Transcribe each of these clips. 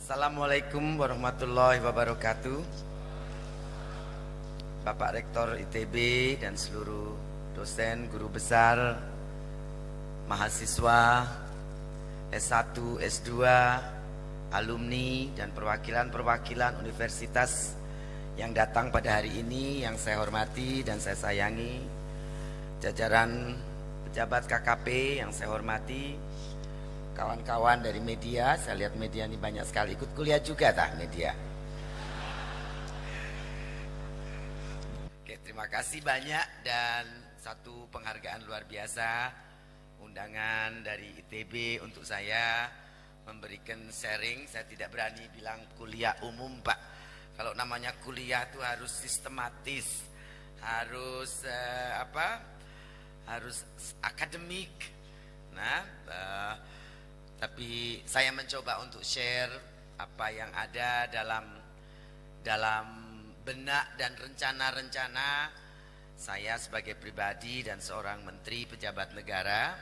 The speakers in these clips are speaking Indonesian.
Assalamualaikum warahmatullahi wabarakatuh. Bapak Rektor ITB dan seluruh dosen, guru besar, mahasiswa S1, S2, alumni dan perwakilan-perwakilan universitas yang datang pada hari ini, yang saya hormati dan saya sayangi, jajaran pejabat KKP yang saya hormati, kawan-kawan dari media. Saya lihat media ini banyak sekali ikut kuliah juga media. Oke, terima kasih banyak dan satu penghargaan luar biasa, undangan dari ITB untuk saya memberikan sharing. Saya tidak berani bilang kuliah umum, Pak. Kalau namanya kuliah itu harus sistematis, harus harus akademik. Nah, tapi saya mencoba untuk share apa yang ada dalam benak dan rencana-rencana saya sebagai pribadi dan seorang menteri pejabat negara.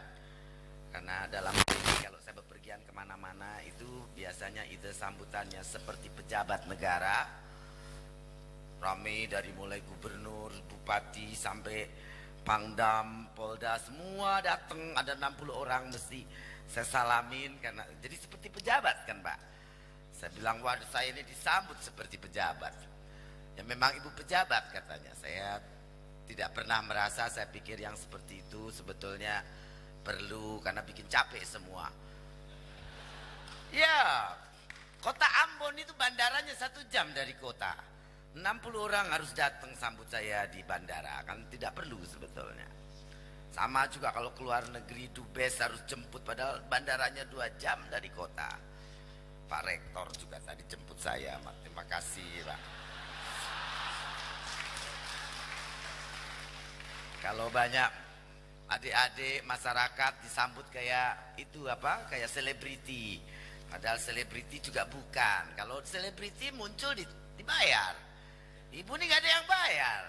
Karena dalam ini kalau saya bepergian kemana-mana itu biasanya ide sambutannya seperti pejabat negara. Rame dari mulai gubernur, bupati sampai Pangdam, Polda, semua datang, ada 60 orang mesti saya salamin karena jadi seperti pejabat kan, Pak. Saya bilang, waduh, saya ini disambut seperti pejabat. Ya memang ibu pejabat katanya. Saya tidak pernah merasa, saya pikir yang seperti itu sebetulnya perlu karena bikin capek semua. Ya, kota Ambon itu bandaranya 1 jam dari kota. 60 orang harus datang sambut saya di bandara, kan tidak perlu sebetulnya. Sama juga kalau keluar negeri, dubes harus jemput, padahal bandaranya 2 jam dari kota. Pak Rektor juga tadi jemput saya, terima kasih, Pak. Kalau banyak adik-adik masyarakat disambut kayak itu kayak selebriti, padahal selebriti juga bukan. Kalau selebriti muncul dibayar. Ibu ini gak ada yang bayar.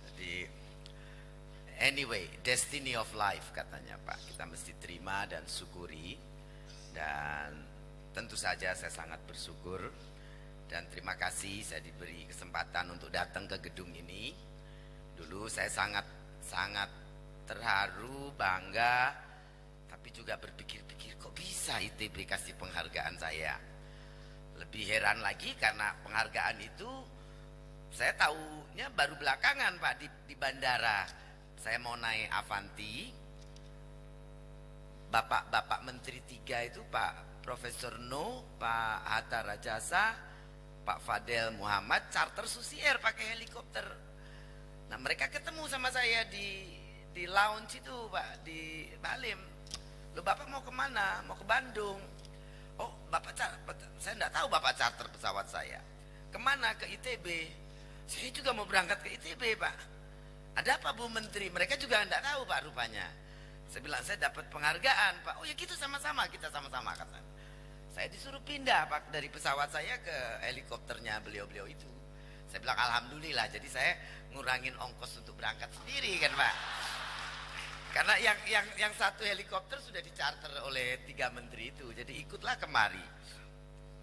Jadi anyway, destiny of life katanya, Pak. Kita mesti terima dan syukuri. Dan tentu saja saya sangat bersyukur dan terima kasih saya diberi kesempatan untuk datang ke gedung ini. Dulu saya sangat terharu, bangga, tapi juga berpikir-pikir kok bisa ITB kasih penghargaan saya. Lebih heran lagi karena penghargaan itu saya tahunya baru belakangan, Pak, di bandara. Saya mau naik Avanti, Bapak Menteri 3 itu Pak Profesor No, Pak Hatta Rajasa, Pak Fadel Muhammad charter Susi Air pakai helikopter. Nah mereka ketemu sama saya di lounge itu, Pak, di Balim. Loh, Bapak mau kemana? Mau ke Bandung. Oh, saya enggak tahu Bapak charter pesawat saya. Kemana? Ke ITB. Saya juga mau berangkat ke ITB, Pak. Ada apa Bu Menteri? Mereka juga enggak tahu, Pak, rupanya. Saya bilang saya dapat penghargaan, Pak. Oh ya gitu, sama-sama, kita sama-sama, kata. Saya disuruh pindah, Pak, dari pesawat saya ke helikopternya beliau-beliau itu. Saya bilang alhamdulillah, jadi saya ngurangin ongkos untuk berangkat sendiri kan, Pak. Karena yang satu helikopter sudah dicarter oleh 3 menteri itu, jadi ikutlah kemari.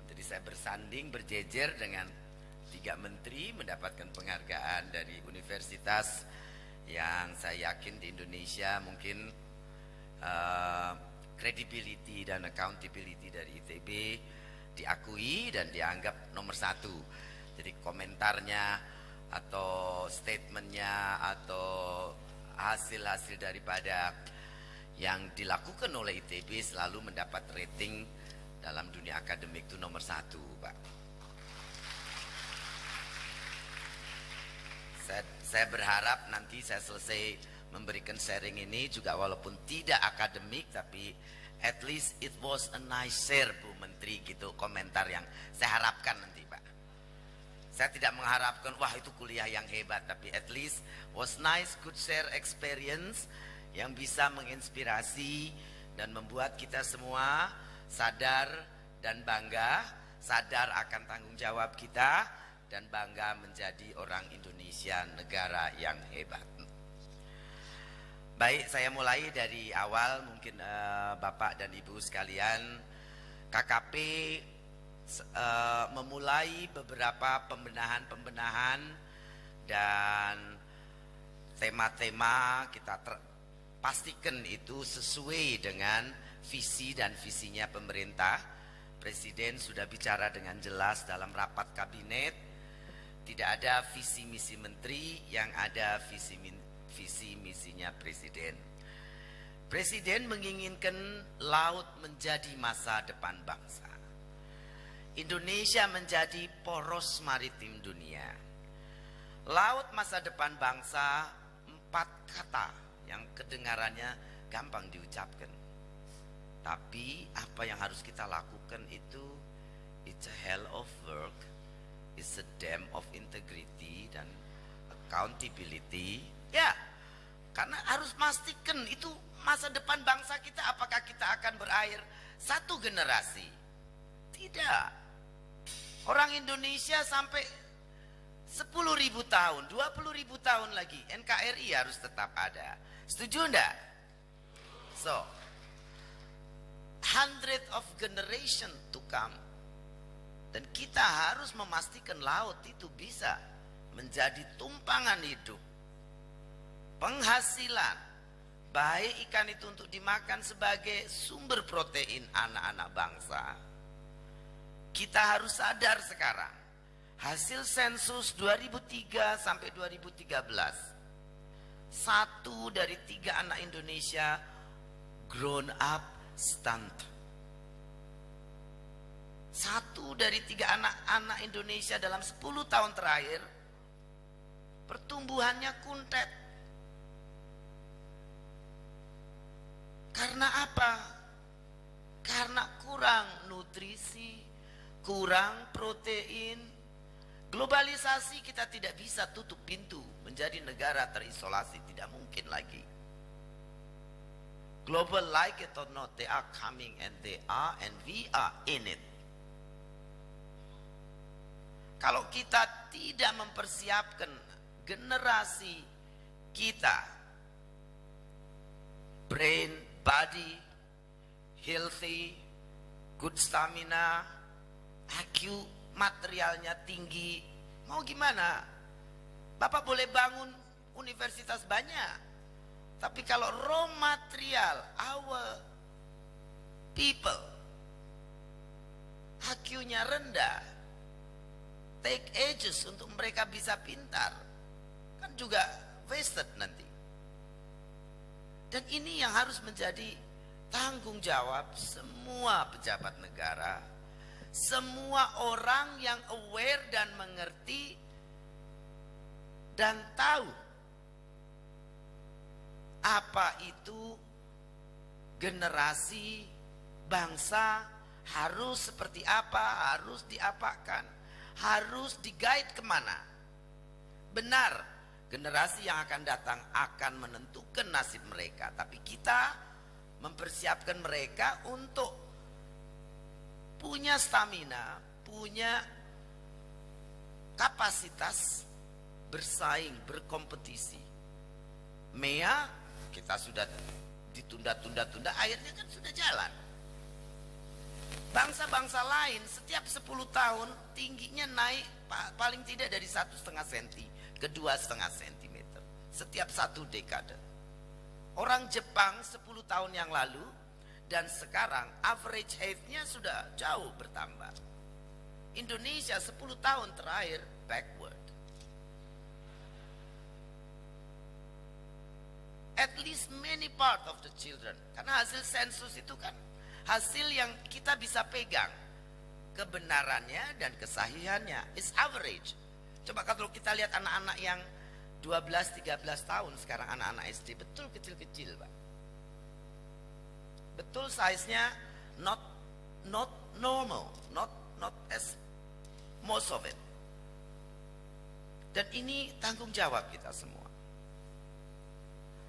Jadi saya bersanding, berjejer dengan 3 menteri, mendapatkan penghargaan dari universitas yang saya yakin di Indonesia mungkin credibility dan accountability dari ITB diakui dan dianggap nomor 1. Jadi komentarnya atau statementnya atau hasil-hasil daripada yang dilakukan oleh ITB selalu mendapat rating dalam dunia akademik itu nomor 1, Pak. Saya berharap nanti saya selesai memberikan sharing ini juga walaupun tidak akademik, tapi at least it was a nice share, Bu Menteri, gitu komentar yang saya harapkan nanti, Pak. Saya tidak mengharapkan wah itu kuliah yang hebat, tapi at least was nice, good share experience yang bisa menginspirasi dan membuat kita semua sadar dan bangga, sadar akan tanggung jawab kita dan bangga menjadi orang Indonesia, negara yang hebat. Baik, saya mulai dari awal mungkin Bapak dan Ibu sekalian. KKP memulai beberapa pembenahan dan tema-tema kita pastikan itu sesuai dengan visi dan visinya pemerintah. Presiden sudah bicara dengan jelas dalam rapat kabinet. Tidak ada visi misi menteri, yang ada visi misinya presiden. Presiden menginginkan laut menjadi masa depan bangsa. Indonesia menjadi poros maritim dunia. Laut masa depan bangsa, 4 kata yang kedengarannya gampang diucapkan. Tapi apa yang harus kita lakukan itu, it's a hell of work, it's a dam of integrity dan accountability. Ya, karena harus pastikan itu masa depan bangsa kita. Apakah kita akan berakhir 1 generasi? Tidak. Orang Indonesia sampai 10.000 tahun, 20.000 tahun lagi NKRI harus tetap ada. Setuju enggak? So, 100 of generation to come. Dan kita harus memastikan laut itu bisa menjadi tumpangan hidup, penghasilan, baik ikan itu untuk dimakan sebagai sumber protein anak-anak bangsa. Kita harus sadar sekarang, hasil sensus 2003 sampai 2013, 1 dari 3 anak Indonesia grown up stunt. 1 dari 3 anak-anak Indonesia dalam 10 tahun terakhir pertumbuhannya kuntet. Karena apa? Karena kurang nutrisi, kurang protein. Globalisasi, kita tidak bisa tutup pintu menjadi negara terisolasi, tidak mungkin lagi. Global, like it or not, they are coming and they are, and we are in it. Kalau kita tidak mempersiapkan generasi kita, brain, body, healthy, good stamina, IQ materialnya tinggi, mau gimana? Bapak boleh bangun universitas banyak, tapi kalau raw material, our people, IQ-nya rendah, take ages untuk mereka bisa pintar, kan juga wasted nanti. Dan ini yang harus menjadi tanggung jawab semua pejabat negara, semua orang yang aware dan mengerti dan tahu apa itu generasi bangsa, harus seperti apa, harus diapakan, harus di-guide kemana. Benar, generasi yang akan datang akan menentukan nasib mereka, tapi kita mempersiapkan mereka untuk punya stamina, punya kapasitas bersaing, berkompetisi. MEA kita sudah ditunda-tunda, akhirnya kan sudah jalan. Bangsa-bangsa lain setiap 10 tahun tingginya naik paling tidak dari 1,5 cm ke 2,5 cm setiap 1 dekade. Orang Jepang 10 tahun yang lalu dan sekarang average height-nya sudah jauh bertambah. Indonesia 10 tahun terakhir backward. At least many part of the children. Karena hasil sensus itu kan hasil yang kita bisa pegang kebenarannya dan kesahihannya. Is average. Coba kalau kita lihat anak-anak yang 12-13 tahun sekarang, anak-anak SD, betul kecil-kecil, Pak. Betul size-nya not normal, not as most of it. Dan ini tanggung jawab kita semua.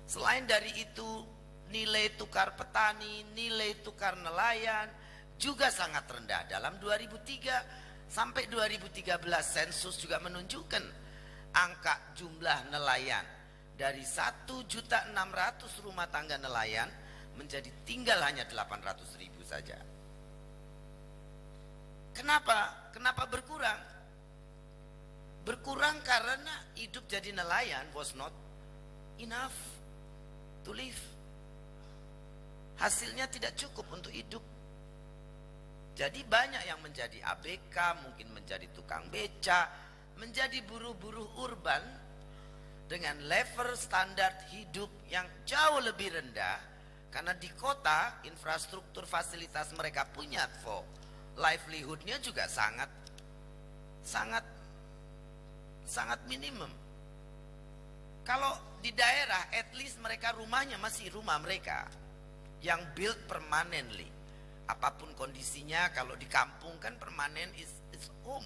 Selain dari itu, nilai tukar petani, nilai tukar nelayan juga sangat rendah. Dalam 2003 sampai 2013 sensus juga menunjukkan angka jumlah nelayan Dari 1.600.000 rumah tangga nelayan menjadi tinggal hanya 800.000 saja. Kenapa? Kenapa berkurang? Berkurang karena hidup jadi nelayan was not enough to live. Hasilnya tidak cukup untuk hidup. Jadi banyak yang menjadi ABK, mungkin menjadi tukang beca, menjadi buruh-buruh urban dengan level standar hidup yang jauh lebih rendah. Karena di kota infrastruktur fasilitas mereka punya for livelihoodnya juga sangat minimum. Kalau di daerah at least mereka rumahnya masih rumah mereka yang built permanently. Apapun kondisinya, kalau di kampung kan permanen is home.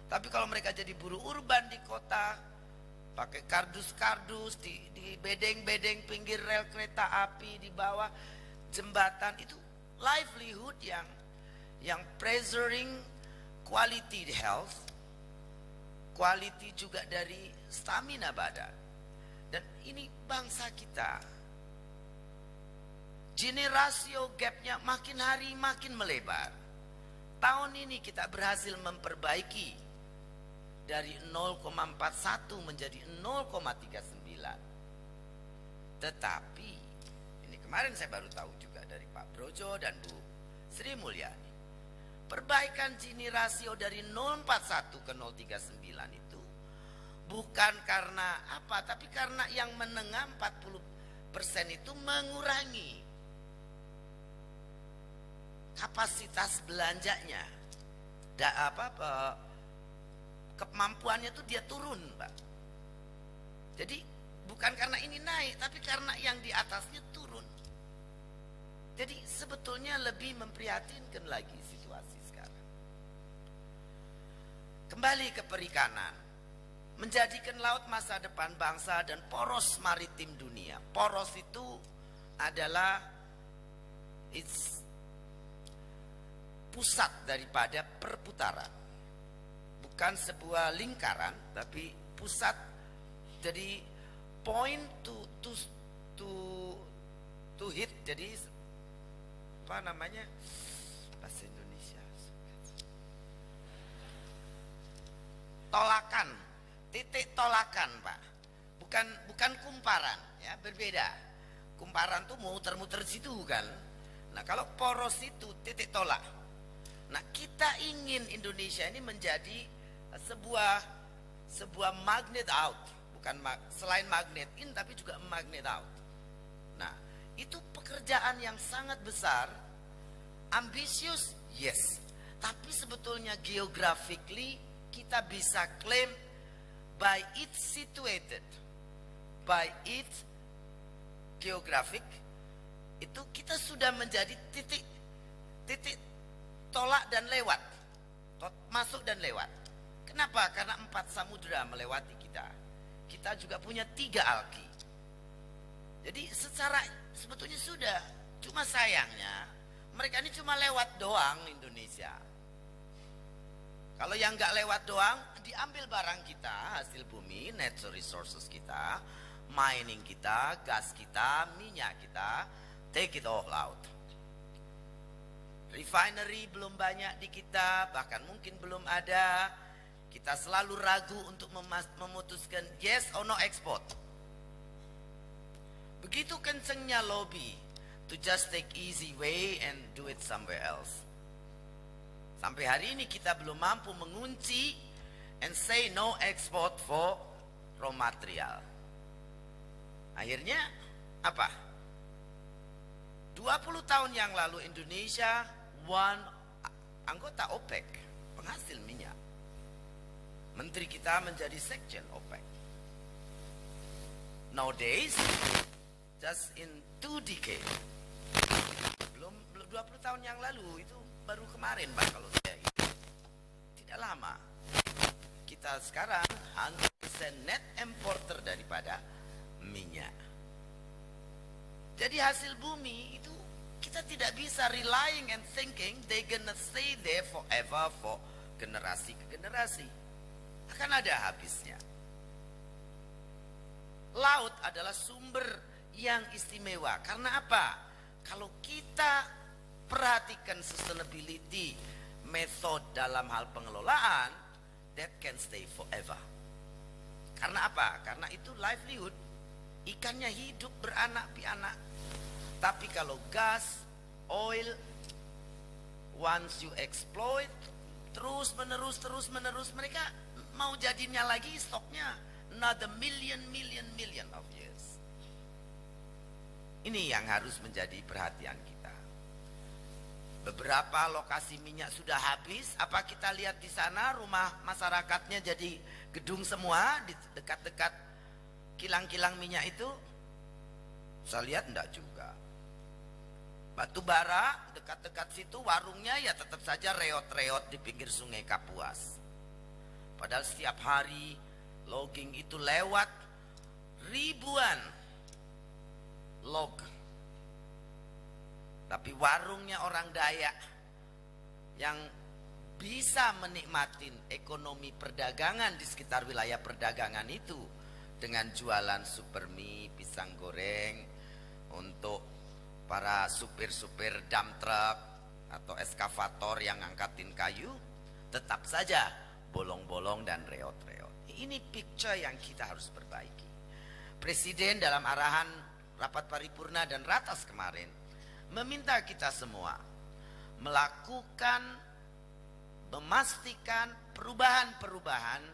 Tapi kalau mereka jadi buruh urban di kota, pakai kardus-kardus di bedeng-bedeng pinggir rel kereta api, di bawah jembatan, itu livelihood yang pressuring quality health, quality juga dari stamina badan. Dan ini bangsa kita, generasio gapnya makin hari makin melebar. Tahun ini kita berhasil memperbaiki dari 0,41 menjadi 0,39. Tetapi ini kemarin saya baru tahu juga dari Pak Brojo dan Bu Sri Mulyani, perbaikan Gini rasio dari 0,41 ke 0,39 itu bukan karena apa, tapi karena yang menengah 40% itu mengurangi kapasitas belanjanya, kemampuannya itu dia turun, Pak. Jadi bukan karena ini naik, tapi karena yang di atasnya turun. Jadi sebetulnya lebih memprihatinkan lagi situasi sekarang. Kembali ke perikanan, menjadikan laut masa depan bangsa dan poros maritim dunia. Poros itu adalah pusat daripada perputaran. Bukan sebuah lingkaran, tapi pusat. Jadi point to hit. Jadi apa namanya bahasa Indonesia? Tolakan, titik tolakan, Pak. Bukan kumparan, ya, berbeda. Kumparan tuh muter-muter situ kan. Nah, kalau poros itu titik tolak. Nah, kita ingin Indonesia ini menjadi sebuah magnet out, bukan selain magnet in tapi juga magnet out. Nah, itu pekerjaan yang sangat besar, ambisius, yes. Tapi sebetulnya geographically kita bisa claim by its situated, by its geographic, itu kita sudah menjadi titik tolak dan lewat, masuk dan lewat. Kenapa? Karena 4 samudera melewati kita. Kita juga punya 3 alki. Jadi secara sebetulnya sudah. Cuma sayangnya mereka ini cuma lewat doang Indonesia. Kalau yang nggak lewat doang, diambil barang kita, hasil bumi, natural resources kita, mining kita, gas kita, minyak kita, take it all out. Refinery belum banyak di kita, bahkan mungkin belum ada. Kita selalu ragu untuk memutuskan yes or no export. Begitu kencengnya lobby to just take easy way and do it somewhere else. Sampai hari ini kita belum mampu mengunci and say no export for raw material. Akhirnya apa? 20 tahun yang lalu Indonesia anggota OPEC, penghasil minyak. Menteri kita menjadi sekjen OPEC. Nowadays, just in 2 decades, belum 20 tahun yang lalu, itu baru kemarin Pak kalau saya ingat. Tidak lama. Kita sekarang 100% net importer daripada minyak. Jadi hasil bumi itu kita tidak bisa relying and thinking they gonna stay there forever for generasi ke generasi. Akan ada habisnya. Laut adalah sumber yang istimewa. Karena apa? Kalau kita perhatikan sustainability method dalam hal pengelolaan, that can stay forever. Karena apa? Karena itu livelihood. Ikannya hidup beranak pianak. Tapi kalau gas, oil, once you exploit, terus menerus, mereka mau jadinya lagi stoknya another million of years. Ini yang harus menjadi perhatian kita. Beberapa lokasi minyak sudah habis. Apa kita lihat di sana rumah masyarakatnya jadi gedung semua di dekat-dekat kilang-kilang minyak itu? Saya lihat enggak juga. Batu bara dekat-dekat situ warungnya ya tetap saja reot-reot di pinggir sungai Kapuas. Padahal setiap hari logging itu lewat ribuan log. Tapi warungnya orang Dayak yang bisa menikmati ekonomi perdagangan di sekitar wilayah perdagangan itu dengan jualan super mie, pisang goreng untuk para supir-supir dump truck atau eskavator yang ngangkatin kayu, tetap saja bolong-bolong dan reot-reot. Ini picture yang kita harus perbaiki. Presiden dalam arahan rapat paripurna dan ratas kemarin meminta kita semua memastikan perubahan-perubahan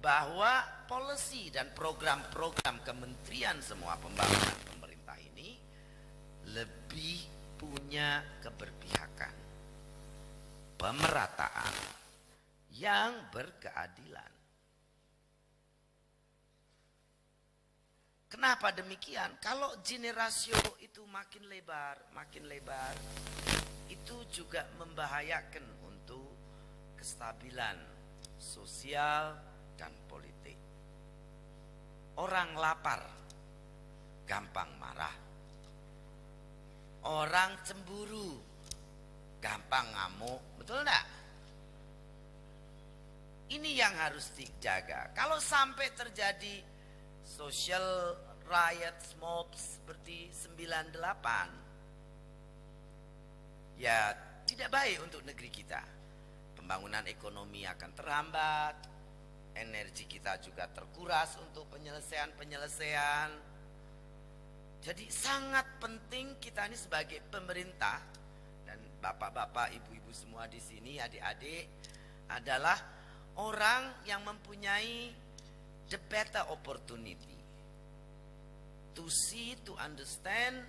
bahwa policy dan program-program kementerian semua pembangunan pemerintah ini lebih punya keberpihakan, pemerataan yang berkeadilan. Kenapa demikian? Kalau generasio itu makin lebar, itu juga membahayakan untuk kestabilan sosial dan politik. Orang lapar gampang marah. Orang cemburu gampang ngamuk, betul enggak? Ini yang harus dijaga. Kalau sampai terjadi social riot mobs seperti 98, ya tidak baik untuk negeri kita. Pembangunan ekonomi akan terhambat, energi kita juga terkuras untuk penyelesaian. Jadi sangat penting kita ini sebagai pemerintah dan bapak-bapak, ibu-ibu semua di sini, adik-adik adalah orang yang mempunyai the better opportunity to see, to understand,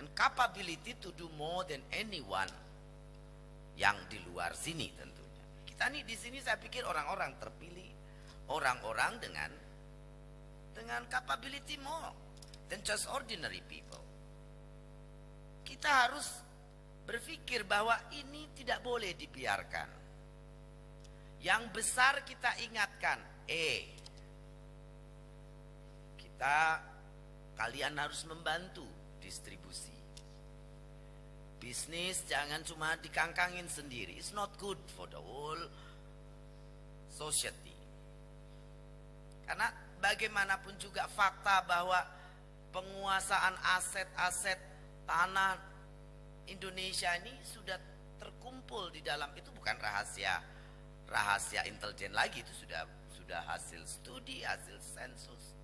and capability to do more than anyone yang di luar sini tentunya. Kita nih di sini saya pikir orang-orang terpilih, orang-orang dengan capability more than just ordinary people. Kita harus berpikir bahwa ini tidak boleh dibiarkan. Yang besar kita ingatkan, kalian harus membantu distribusi. Bisnis jangan cuma dikangkangin sendiri. It's not good for the whole society. Karena bagaimanapun juga fakta bahwa penguasaan aset-aset tanah Indonesia ini sudah terkumpul di dalam, itu bukan rahasia intelijen lagi, itu sudah hasil studi, hasil sensus.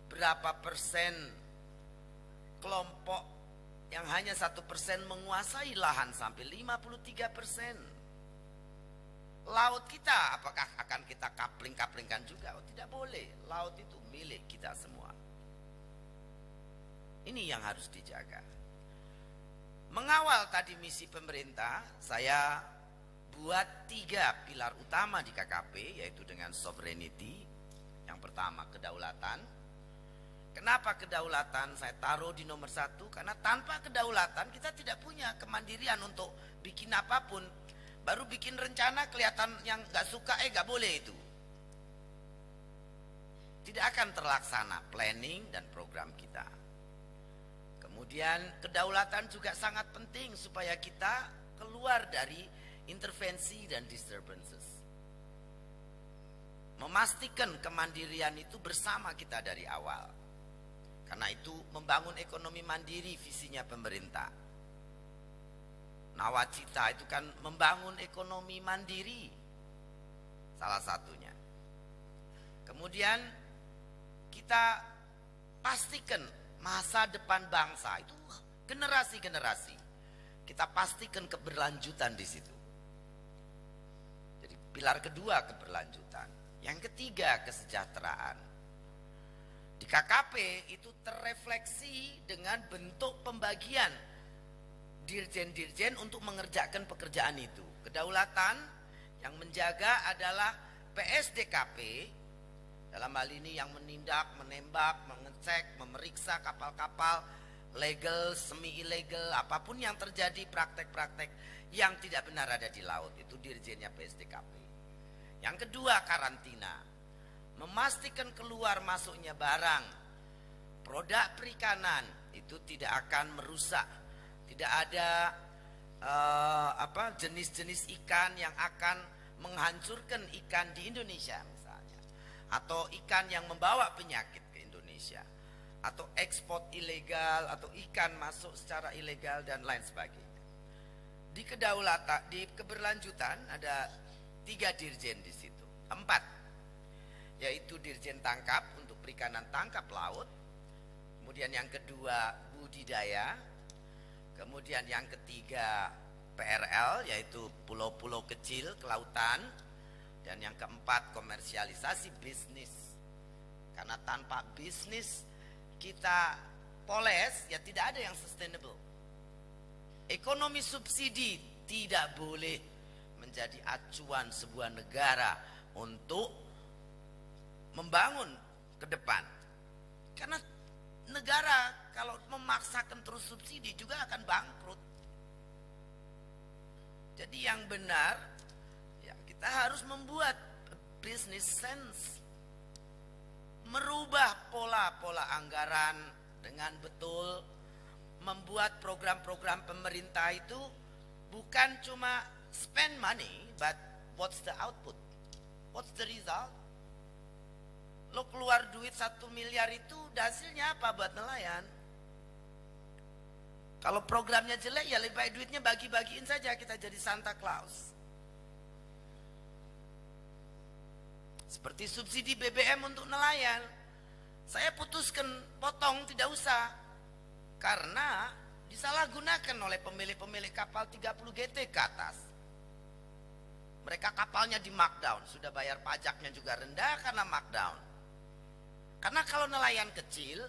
Berapa persen kelompok yang hanya 1% menguasai lahan sampai 53%. Laut kita apakah akan kita kapling-kaplingkan juga? Oh, tidak boleh. Laut itu milik kita semua. Ini yang harus dijaga. Mengawal tadi misi pemerintah, saya buat 3 pilar utama di KKP, yaitu dengan sovereignty. Yang pertama kedaulatan. Kenapa kedaulatan saya taruh di nomor 1? Karena tanpa kedaulatan kita tidak punya kemandirian untuk bikin apapun. Baru bikin rencana kelihatan yang gak suka, gak boleh itu. Tidak akan terlaksana planning dan program kita. Kemudian kedaulatan juga sangat penting supaya kita keluar dari intervensi dan disturbances. memastikan kemandirian itu bersama kita dari awal. Karena itu membangun ekonomi mandiri visinya pemerintah. Nawacita itu kan membangun ekonomi mandiri, salah satunya. Kemudian kita pastikan masa depan bangsa itu generasi-generasi. Kita pastikan keberlanjutan di situ. Jadi pilar kedua keberlanjutan. Yang ketiga kesejahteraan. Di KKP itu terrefleksi dengan bentuk pembagian dirjen-dirjen untuk mengerjakan pekerjaan itu. Kedaulatan yang menjaga adalah PSDKP, dalam hal ini yang menindak, menembak, mengecek, memeriksa kapal-kapal legal, semi ilegal, apapun yang terjadi praktek-praktek yang tidak benar ada di laut, itu dirjennya PSDKP. Yang kedua karantina, memastikan keluar masuknya barang, produk perikanan itu tidak akan merusak. Tidak ada jenis-jenis ikan yang akan menghancurkan ikan di Indonesia misalnya, atau ikan yang membawa penyakit ke Indonesia, atau ekspor ilegal, atau ikan masuk secara ilegal dan lain sebagainya. Di kedaulatan, di keberlanjutan ada 3 dirjen di situ, 4, yaitu dirjen tangkap untuk perikanan tangkap laut, kemudian yang kedua budidaya, kemudian yang ketiga PRL yaitu pulau-pulau kecil kelautan, dan yang keempat komersialisasi bisnis. Karena tanpa bisnis kita poles ya tidak ada yang sustainable. Ekonomi subsidi tidak boleh menjadi acuan sebuah negara untuk membangun ke depan. Karena negara kalau memaksakan terus subsidi juga akan bangkrut. Jadi yang benar ya kita harus membuat business sense, merubah pola-pola anggaran dengan betul, membuat program-program pemerintah itu bukan cuma spend money, but what's the output, what's the result. Lo keluar duit 1 miliar itu hasilnya apa buat nelayan? Kalau programnya jelek ya lebih baik duitnya bagi-bagiin saja, kita jadi Santa Claus. Seperti subsidi BBM untuk nelayan, saya putuskan potong, tidak usah. Karena disalahgunakan oleh pemilik-pemilik kapal 30 GT ke atas. Mereka kapalnya di markdown, sudah bayar pajaknya juga rendah karena markdown. Karena kalau nelayan kecil,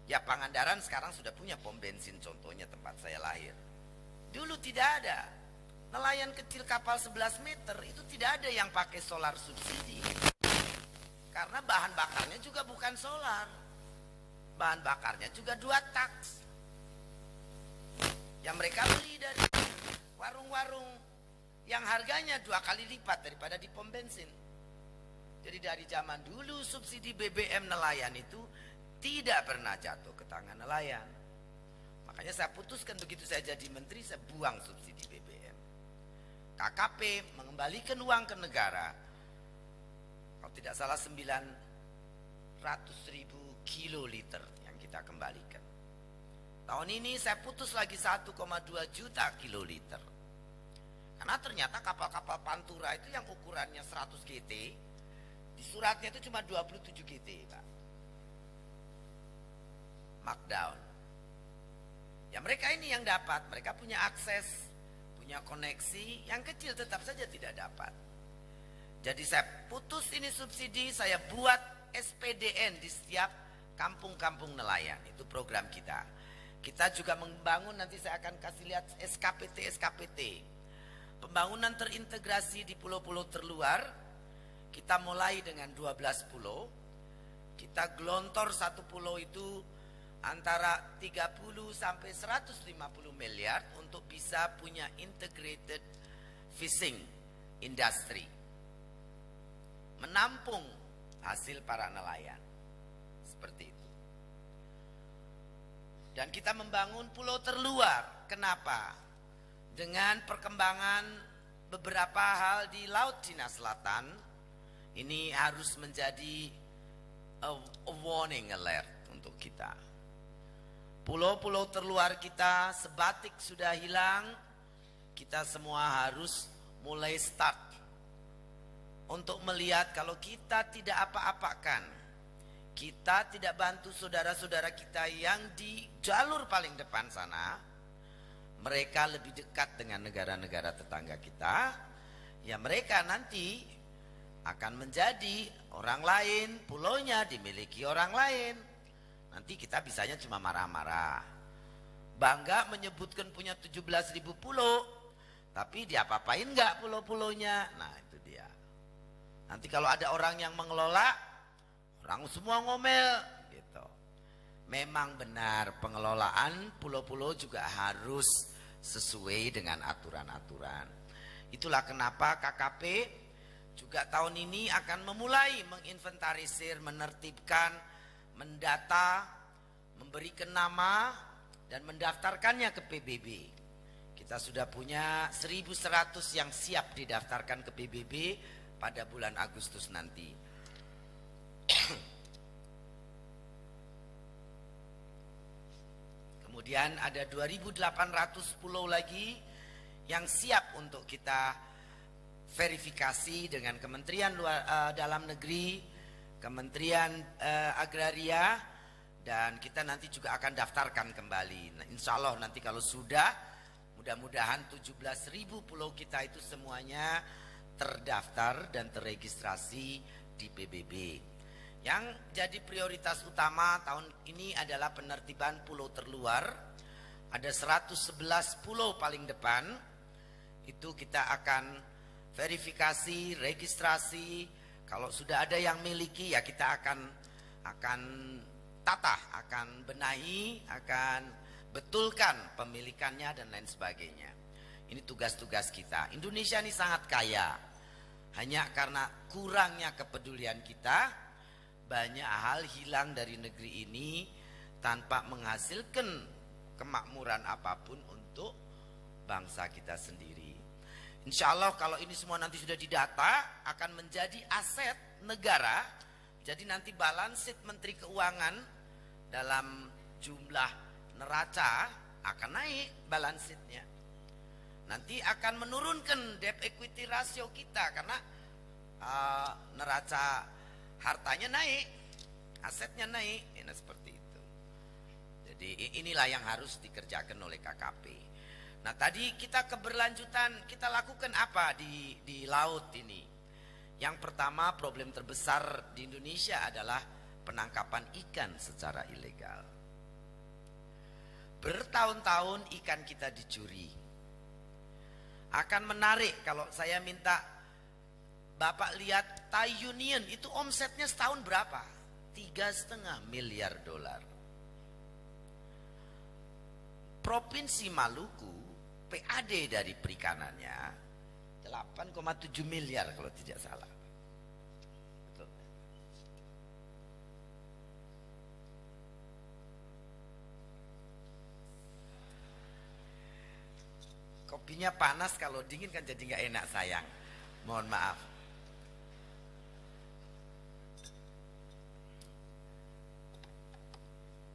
ya Pangandaran sekarang sudah punya pom bensin, contohnya tempat saya lahir. Dulu tidak ada. Nelayan kecil kapal 11 meter itu tidak ada yang pakai solar subsidi. Karena bahan bakarnya juga bukan solar. Bahan bakarnya juga 2 taks. Yang mereka beli dari warung-warung yang harganya 2 kali lipat daripada di pom bensin. Jadi dari zaman dulu subsidi BBM nelayan itu tidak pernah jatuh ke tangan nelayan. Makanya saya putuskan begitu saya jadi menteri, saya buang subsidi BBM. KKP mengembalikan uang ke negara. Kalau tidak salah 900.000 kiloliter yang kita kembalikan. Tahun ini saya putus lagi 1,2 juta kiloliter. Karena ternyata kapal-kapal Pantura itu yang ukurannya 100 GT, di suratnya itu cuma 27 GT, Pak. Markdown. Ya mereka ini yang dapat, mereka punya akses, punya koneksi, yang kecil tetap saja tidak dapat. Jadi saya putus ini subsidi, saya buat SPDN di setiap kampung-kampung nelayan. Itu program kita. Kita juga membangun, nanti saya akan kasih lihat SKPT. Pembangunan terintegrasi di pulau-pulau terluar. Kita mulai dengan 12 pulau. Kita gelontor satu pulau itu antara 30 sampai 150 miliar untuk bisa punya integrated fishing industry. Menampung hasil para nelayan. Seperti itu. Dan kita membangun pulau terluar. Kenapa? Dengan perkembangan beberapa hal di Laut Cina Selatan Ini harus menjadi a warning alert untuk kita. Pulau-pulau terluar kita, sebatik sudah hilang, kita semua harus mulai start untuk melihat kalau kita tidak apa-apakan, kita tidak bantu saudara-saudara kita yang di jalur paling depan sana, mereka lebih dekat dengan negara-negara tetangga kita, ya mereka nanti akan menjadi orang lain, pulaunya dimiliki orang lain. Nanti kita bisanya cuma marah-marah, bangga menyebutkan punya 17.000 pulau, tapi diapa-apain nggak pulau-pulaunya. Nah itu dia. Nanti kalau ada orang yang mengelola, orang semua ngomel gitu. Memang benar pengelolaan pulau-pulau juga harus sesuai dengan aturan-aturan. Itulah kenapa KKP juga tahun ini akan memulai menginventarisir, menertibkan, mendata, memberikan nama dan mendaftarkannya ke PBB. Kita sudah punya 1.100 yang siap didaftarkan ke PBB pada bulan Agustus nanti. Kemudian ada 2.800 pulau lagi yang siap untuk kita verifikasi dengan Kementerian Dalam Negeri, Kementerian Agraria, dan kita nanti juga akan daftarkan kembali. Nah, insya Allah nanti kalau sudah, mudah-mudahan 17.000 pulau kita itu semuanya terdaftar dan terregistrasi di PBB. Yang jadi prioritas utama tahun ini adalah penertiban pulau terluar. Ada 111 pulau paling depan, itu kita akan verifikasi, registrasi. Kalau sudah ada yang miliki, ya kita akan tata, akan benahi, akan betulkan pemilikannya dan lain sebagainya. Ini tugas-tugas kita. Indonesia ini sangat kaya. Hanya karena kurangnya kepedulian kita, banyak hal hilang dari negeri ini tanpa menghasilkan kemakmuran apapun untuk bangsa kita sendiri. Insya Allah kalau ini semua nanti sudah didata, akan menjadi aset negara. Jadi nanti balance sheet Menteri Keuangan dalam jumlah neraca akan naik balance sheetnya. Nanti akan menurunkan debt equity ratio kita karena neraca hartanya naik, asetnya naik. Ini seperti itu. Jadi inilah yang harus dikerjakan oleh KKP. Nah tadi kita keberlanjutan, kita lakukan apa di laut ini? Yang pertama, problem terbesar di Indonesia adalah penangkapan ikan secara ilegal. Bertahun-tahun ikan kita dicuri. Akan menarik kalau saya minta Bapak lihat Thai Union itu omsetnya setahun berapa? 3,5 miliar dolar. Provinsi Maluku PAD dari perikanannya 8,7 miliar kalau tidak salah. Betul. Kopinya panas, kalau dingin kan jadi nggak enak sayang. Mohon maaf.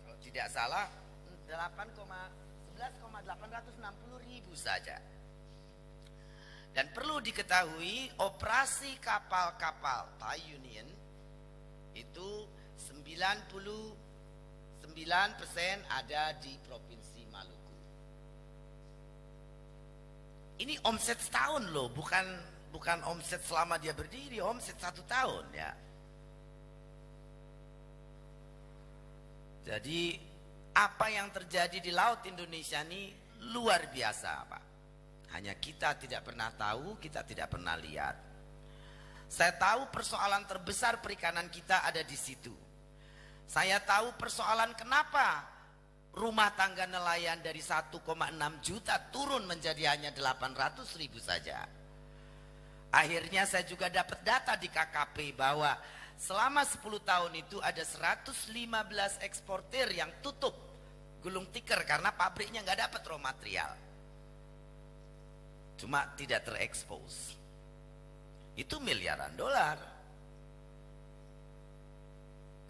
Kalau tidak salah 11,860.000 saja. Dan perlu diketahui operasi kapal-kapal Thai Union itu 99% ada di Provinsi Maluku. Ini omset setahun loh, bukan omset selama dia berdiri, omset 1 tahun ya. Jadi apa yang terjadi di laut Indonesia ini luar biasa Pak. Hanya kita tidak pernah tahu, kita tidak pernah lihat. Saya tahu persoalan terbesar perikanan kita ada di situ. Saya tahu persoalan kenapa rumah tangga nelayan dari 1,6 juta turun menjadi hanya 800.000 saja. Akhirnya saya juga dapat data di KKP bahwa selama 10 tahun itu ada 115 eksportir yang tutup gulung tikar karena pabriknya nggak dapat raw material. Cuma tidak terekspos. Itu miliaran dolar.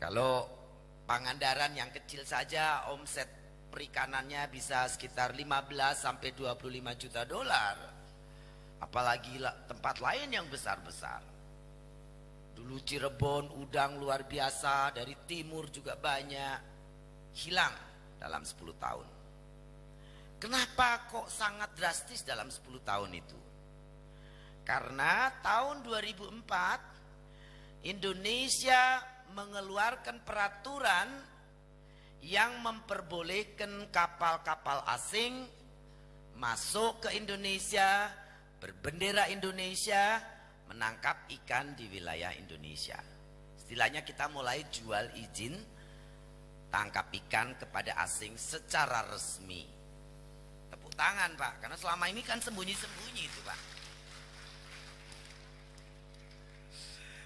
Kalau Pangandaran yang kecil saja omset perikanannya bisa sekitar 15 sampai 25 juta dolar. Apalagi tempat lain yang besar-besar. Dulu Cirebon udang luar biasa, dari timur juga banyak, hilang dalam 10 tahun. Kenapa kok sangat drastis dalam 10 tahun itu? Karena tahun 2004 Indonesia mengeluarkan peraturan yang memperbolehkan kapal-kapal asing masuk ke Indonesia, berbendera Indonesia, menangkap ikan di wilayah Indonesia. Istilahnya kita mulai jual izin tangkap ikan kepada asing secara resmi. Tepuk tangan Pak, karena selama ini kan sembunyi-sembunyi itu Pak.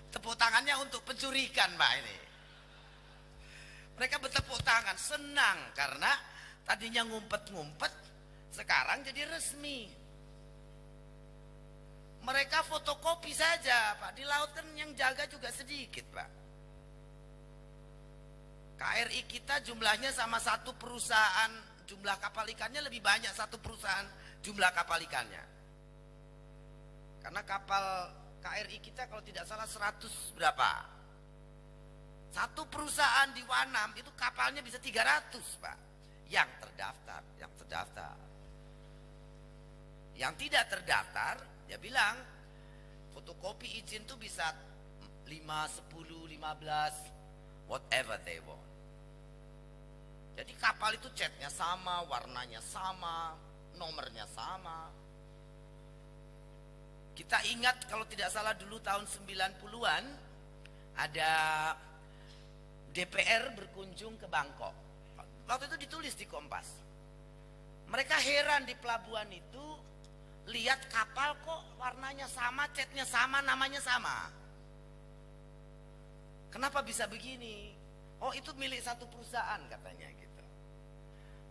Tepuk tangannya untuk pencuri ikan Pak ini. Mereka bertepuk tangan, senang karena tadinya ngumpet-ngumpet, sekarang jadi resmi. Mereka fotokopi saja Pak, di laut kan yang jaga juga sedikit Pak. KRI kita jumlahnya sama satu perusahaan, jumlah kapal ikannya lebih banyak satu perusahaan jumlah kapal ikannya. Karena kapal KRI kita kalau tidak salah 100 berapa. Satu perusahaan di Wanam itu kapalnya bisa 300 Pak. Yang terdaftar. Yang tidak terdaftar, dia bilang fotokopi izin tuh bisa 5, 10, 15, whatever they want. Jadi kapal itu catnya sama, warnanya sama, nomornya sama. Kita ingat kalau tidak salah dulu tahun 90-an ada DPR berkunjung ke Bangkok. Waktu itu ditulis di Kompas. Mereka heran di pelabuhan itu, lihat kapal kok warnanya sama, catnya sama, namanya sama. Kenapa bisa begini? Oh itu milik satu perusahaan katanya gitu.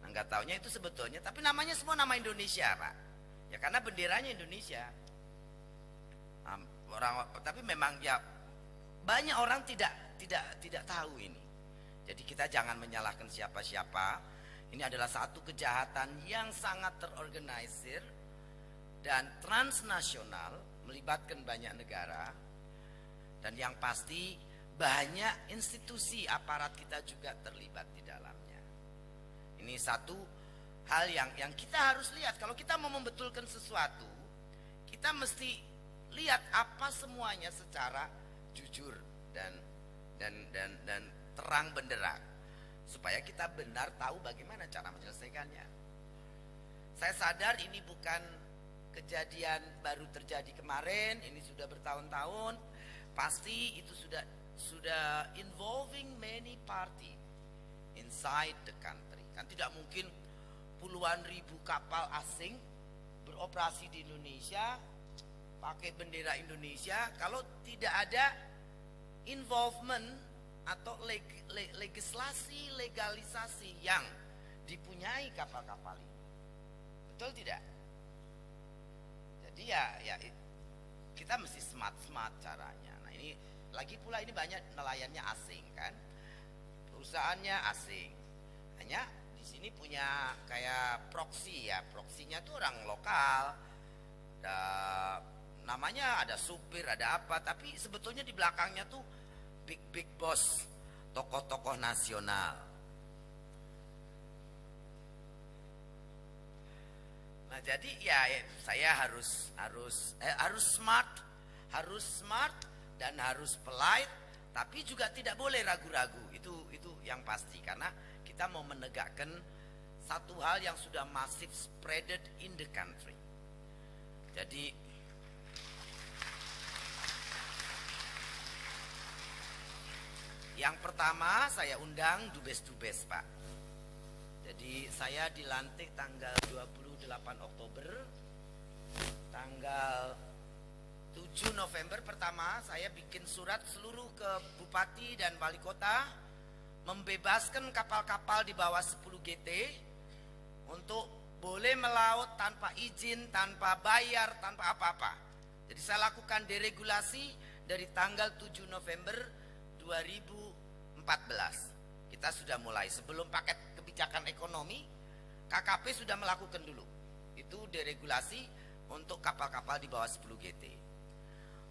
Nah nggak taunya itu sebetulnya, tapi namanya semua nama Indonesia Pak. Ya karena benderanya Indonesia. Tapi memang ya banyak orang tidak tahu ini. Jadi kita jangan menyalahkan siapa-siapa. Ini adalah satu kejahatan yang sangat terorganisir dan transnasional, melibatkan banyak negara. Dan yang pasti banyak institusi aparat kita juga terlibat di dalamnya. Ini satu hal yang kita harus lihat. Kalau kita mau membetulkan sesuatu, kita mesti lihat apa semuanya secara jujur dan terang benderang, supaya kita benar tahu bagaimana cara menyelesaikannya. Saya sadar ini bukan kejadian baru terjadi kemarin, ini sudah bertahun-tahun. Pasti itu sudah involving many party inside the country. Kan tidak mungkin puluhan ribu kapal asing beroperasi di Indonesia pakai bendera Indonesia kalau tidak ada involvement atau legalisasi yang dipunyai kapal-kapal ini. Betul tidak? Jadi ya kita mesti smart caranya. Nah ini lagi pula ini banyak nelayannya asing kan, perusahaannya asing. Hanya di sini punya kayak proxy ya, proxy-nya tuh orang lokal. Namanya ada supir, ada apa, tapi sebetulnya di belakangnya tuh big boss, tokoh-tokoh nasional. Nah jadi ya saya harus smart dan harus polite, tapi juga tidak boleh ragu-ragu. Itu yang pasti, karena kita mau menegakkan satu hal yang sudah masif spreaded in the country. Jadi yang pertama saya undang Dubes Pak. Jadi saya dilantik tanggal 28 Oktober. Tanggal 7 November pertama saya bikin surat seluruh ke Bupati dan Wali Kota, membebaskan kapal-kapal di bawah 10 GT untuk boleh melaut tanpa izin, tanpa bayar, tanpa apa-apa. Jadi saya lakukan deregulasi dari tanggal 7 November 2014 kita sudah mulai. Sebelum paket kebijakan ekonomi, KKP sudah melakukan dulu. Itu deregulasi untuk kapal-kapal di bawah 10 GT.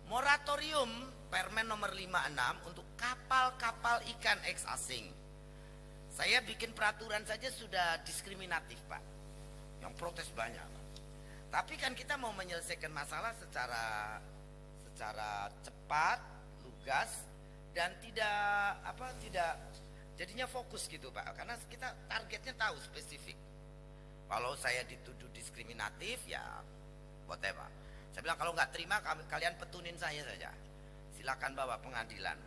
Moratorium Permen nomor 56 untuk kapal-kapal ikan eks asing. Saya bikin peraturan saja sudah diskriminatif, Pak. Yang protes banyak, Pak. Tapi kan kita mau menyelesaikan masalah secara cepat, lugas, dan tidak jadinya fokus gitu, Pak. Karena kita targetnya tahu spesifik. Kalau saya dituduh diskriminatif, ya whatever. Saya bilang kalau nggak terima kalian petunin saya saja. Silakan bawa pengadilan.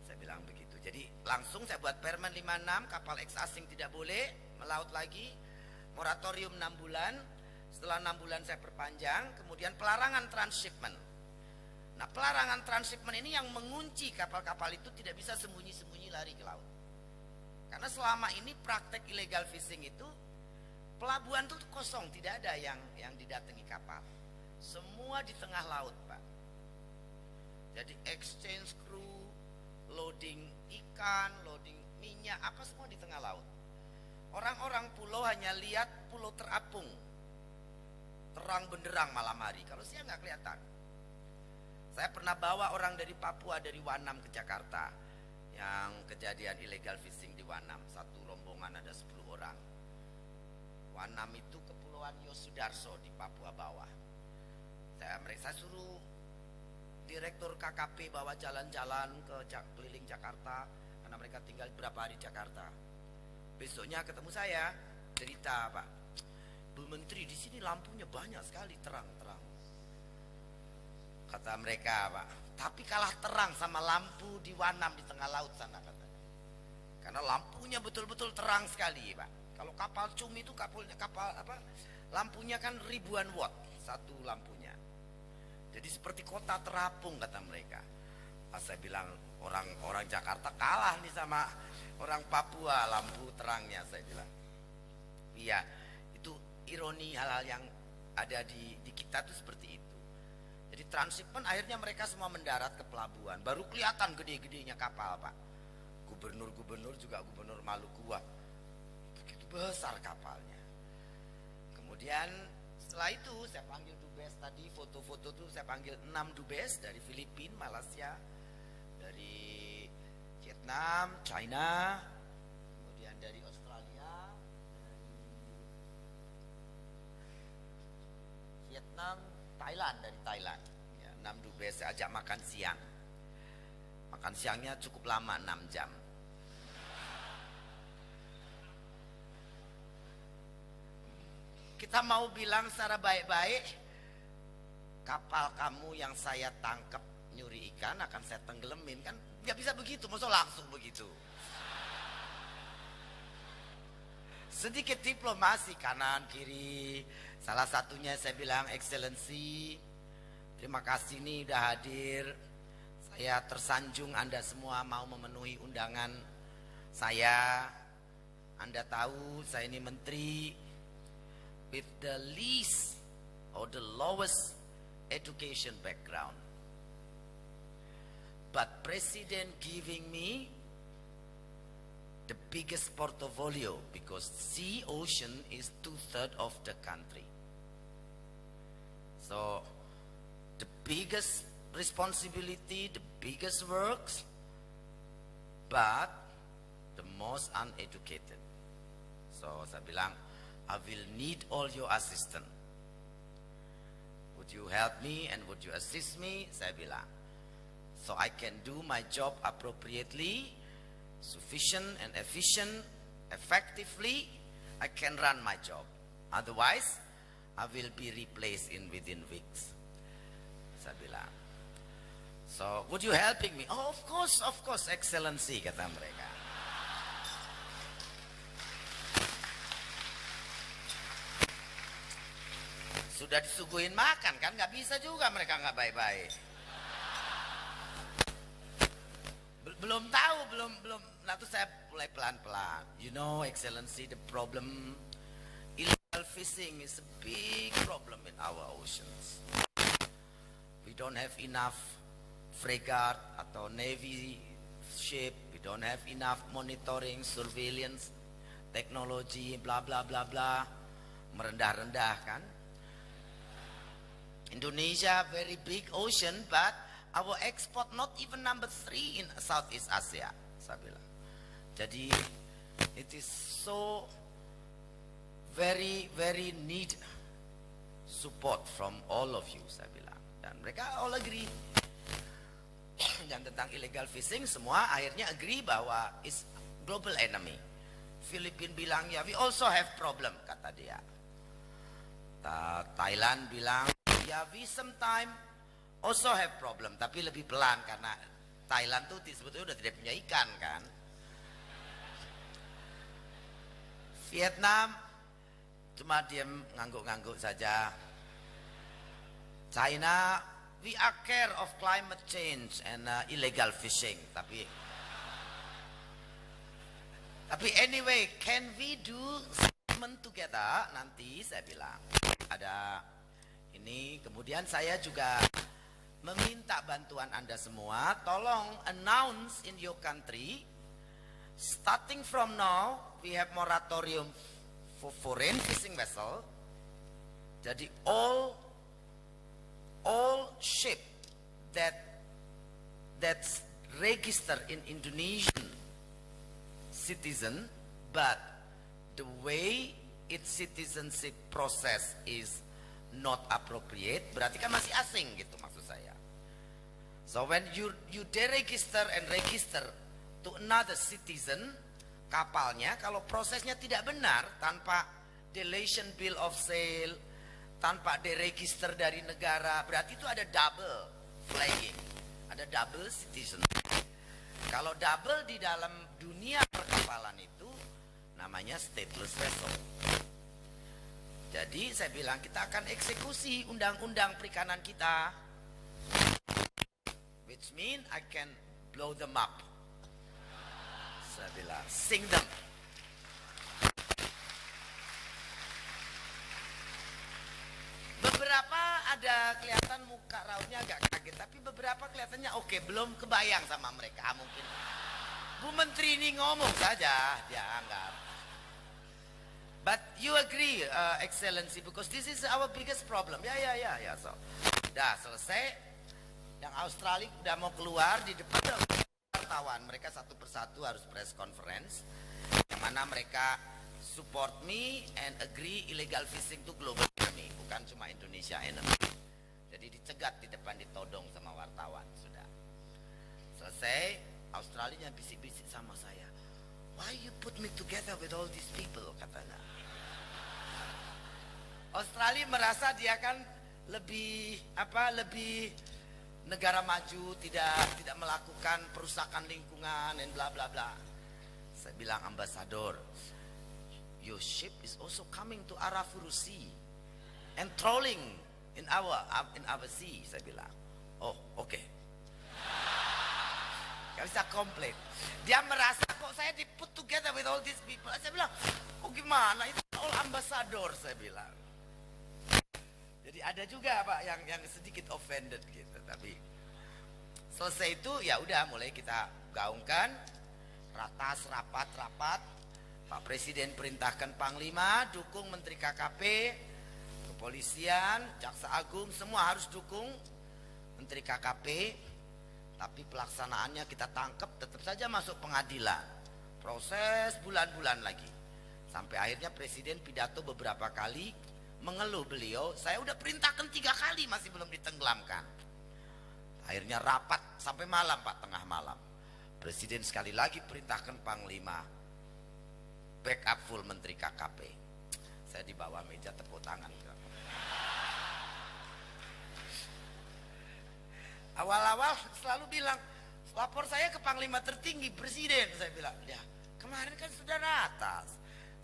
Saya bilang begitu. Jadi langsung saya buat Permen 56, kapal eks asing tidak boleh melaut lagi. Moratorium 6 bulan. Setelah 6 bulan saya perpanjang. Kemudian pelarangan transshipment. Nah, pelarangan transshipment ini yang mengunci kapal-kapal itu tidak bisa sembunyi-sembunyi lari ke laut. Karena selama ini praktek illegal fishing itu pelabuhan itu kosong, tidak ada yang didatangi kapal. Semua di tengah laut, Pak. Jadi exchange crew, loading ikan, loading minyak, apa semua di tengah laut. Orang-orang pulau hanya lihat pulau terapung, terang benderang malam hari. Kalau siang nggak kelihatan. Saya pernah bawa orang dari Papua, dari Wanam ke Jakarta, yang kejadian illegal fishing di Wanam. Satu rombongan ada 10 orang. Wanam itu kepulauan Yosudarso di Papua bawah. Saya suruh direktur KKP bawa jalan-jalan ke keliling Jakarta, karena mereka tinggal berapa hari di Jakarta. Besoknya ketemu saya, cerita, Pak, Bu Menteri, di sini lampunya banyak sekali, terang-terang. Kata mereka, Pak, tapi kalah terang sama lampu di Wanam di tengah laut sana, katanya. Karena lampunya betul-betul terang sekali, Pak. Kalau kapal cumi itu lampunya kan ribuan watt satu lampunya. Jadi seperti kota terapung, kata mereka. Pas saya bilang orang Jakarta kalah nih sama orang Papua lampu terangnya, saya bilang. Iya, itu ironi hal-hal yang ada di kita tuh seperti itu. Jadi transshipment akhirnya mereka semua mendarat ke pelabuhan. Baru kelihatan gede-gedenya kapal, Pak. Gubernur juga gubernur Maluku, begitu besar kapalnya. Kemudian setelah itu saya panggil dubes tadi, foto-foto tuh saya panggil 6 dubes dari Filipina, Malaysia, dari Vietnam, China, kemudian dari Australia, dari Vietnam, dari Thailand. Ya, 6 dubes saya ajak makan siang. Makan siangnya cukup lama, 6 jam. Kita mau bilang secara baik-baik, kapal kamu yang saya tangkap nyuri ikan akan saya tenggelamin, kan nggak bisa begitu, maksudnya langsung begitu. Sedikit diplomasi kanan kiri. Salah satunya saya bilang, Excellency, terima kasih nih udah hadir. Saya tersanjung Anda semua mau memenuhi undangan saya. Anda tahu saya ini menteri with the least or the lowest education background, but President giving me the biggest portfolio because sea ocean is 2/3 of the country. So the biggest responsibility, the biggest works, but the most uneducated. So saya bilang, I will need all your assistance. Would you help me and would you assist me? Saya bilang, so I can do my job appropriately, sufficient and efficient, effectively. I can run my job. Otherwise, I will be replaced within weeks. Saya bilang, so would you helping me? Oh, of course, Excellency, kata mereka. Sudah disuguhin makan kan, nggak bisa juga mereka nggak baik-baik. Belum tahu, belum. Nah tuh saya mulai pelan-pelan. You know, Excellency, the problem illegal fishing is a big problem in our oceans. We don't have enough frigate atau navy ship, we don't have enough monitoring, surveillance, teknologi, bla bla bla bla, merendah-rendah kan. Indonesia very big ocean, but our export not even number 3 in Southeast Asia, saya bilang. Jadi it is so very very need support from all of you, saya bilang. Dan mereka all agree. Dan tentang illegal fishing semua akhirnya agree bahwa is global enemy. Filipina bilang ya we also have problem, kata dia. Thailand bilang ya we sometime also have problem, tapi lebih pelan karena Thailand tuh sebetulnya udah tidak punya ikan kan. Vietnam cuma diam ngangguk-ngangguk saja. China, we are care of climate change and illegal fishing. Tapi anyway, can we do statement together? Nanti saya bilang ada ini. Kemudian saya juga meminta bantuan Anda semua. Tolong announce in your country, starting from now, we have moratorium for foreign fishing vessel. Jadi all ship that's registered in Indonesian citizen, but the way its citizenship process is not appropriate, berarti kan masih asing gitu maksud saya. So when you deregister and register to another citizen, kapalnya kalau prosesnya tidak benar, tanpa delation bill of sale, tanpa deregister dari negara, berarti itu ada double flagging, ada double citizen. Kalau double di dalam dunia perkapalan itu namanya stateless vessel. Jadi saya bilang kita akan eksekusi undang-undang perikanan kita, which mean I can blow them up. Saya bilang sing them. Beberapa ada kelihatan muka rautnya agak kaget, tapi beberapa kelihatannya oke, belum kebayang sama mereka mungkin. Bu Menteri ini ngomong saja, dia anggap. But you agree, Excellency, because this is our biggest problem. Ya. So, udah selesai. Yang Australia udah mau keluar di depan wartawan, mereka satu persatu harus press conference, yang mana mereka support me and agree illegal fishing to global enemy, bukan cuma Indonesia enemy. Jadi dicegat di depan, ditodong sama wartawan. Sudah selesai, Australianya bisik-bisik sama saya, why you put me together with all these people, katanya. Australia merasa dia kan lebih negara maju, tidak melakukan perusakan lingkungan dan bla bla bla. Saya bilang, ambasador, your ship is also coming to Arafuru Sea and trolling in our sea. Saya bilang, oh oke. Gak bisa komplain. Dia merasa kok saya di put together with all these people. Saya bilang, oh gimana, itu all ambassador, saya bilang. Jadi ada juga Pak yang sedikit offended gitu. Tapi selesai itu ya udah mulai kita gaungkan rapat. Pak Presiden perintahkan Panglima dukung Menteri KKP, Kepolisian, Jaksa Agung, semua harus dukung Menteri KKP. Tapi pelaksanaannya kita tangkap, tetap saja masuk pengadilan. Proses bulan-bulan lagi. Sampai akhirnya Presiden pidato beberapa kali mengeluh beliau, saya udah perintahkan 3 kali masih belum ditenggelamkan. Akhirnya rapat sampai malam Pak, tengah malam. Presiden sekali lagi perintahkan Panglima backup full Menteri KKP. Saya di bawah meja tepuk tangan. Awal-awal selalu bilang, lapor saya ke Panglima tertinggi Presiden. Saya bilang, ya kemarin kan sudah ratas,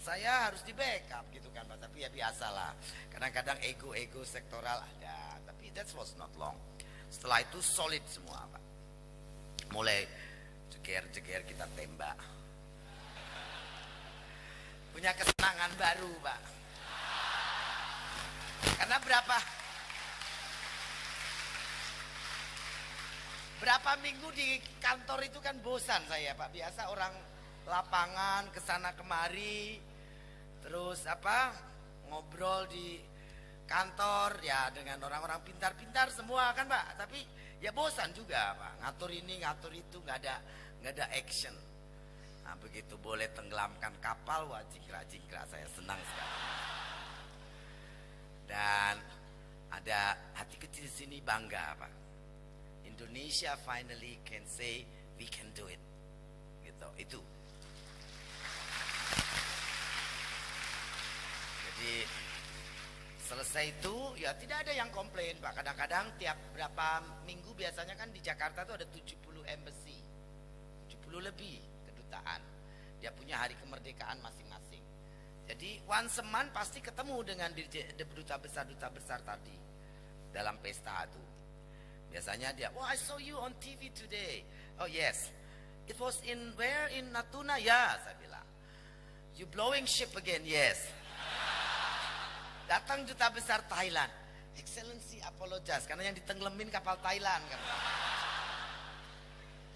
saya harus di backup gitu kan Pak. Tapi ya biasalah, kadang-kadang ego sektoral ada. Tapi that was not long. Setelah itu solid semua Pak. Mulai jeger kita tembak. Punya kesenangan baru Pak. Karena Berapa minggu di kantor itu kan bosan saya Pak. Biasa orang lapangan kesana kemari, terus ngobrol di kantor ya dengan orang-orang pintar-pintar semua kan Pak. Tapi ya bosan juga Pak. Ngatur ini ngatur itu nggak ada action. Nah begitu boleh tenggelamkan kapal, wah jingkrak-jingkrak, saya senang sekali. Dan ada hati kecil sini bangga Pak. Indonesia finally can say we can do it. Gitu, itu. Jadi selesai itu ya tidak ada yang komplain Pak. Kadang-kadang tiap berapa minggu biasanya kan di Jakarta tuh ada 70 embassy. 70 lebih kedutaan. Dia punya hari kemerdekaan masing-masing. Jadi once a month pasti ketemu dengan duta besar tadi dalam pesta itu. Biasanya dia, I saw you on TV today. Oh yes, it was in where, in Natuna? Ya, saya bilang. You blowing ship again? Yes. Datang duta besar Thailand. Excellency apologize karena yang ditenggelamin kapal Thailand kan.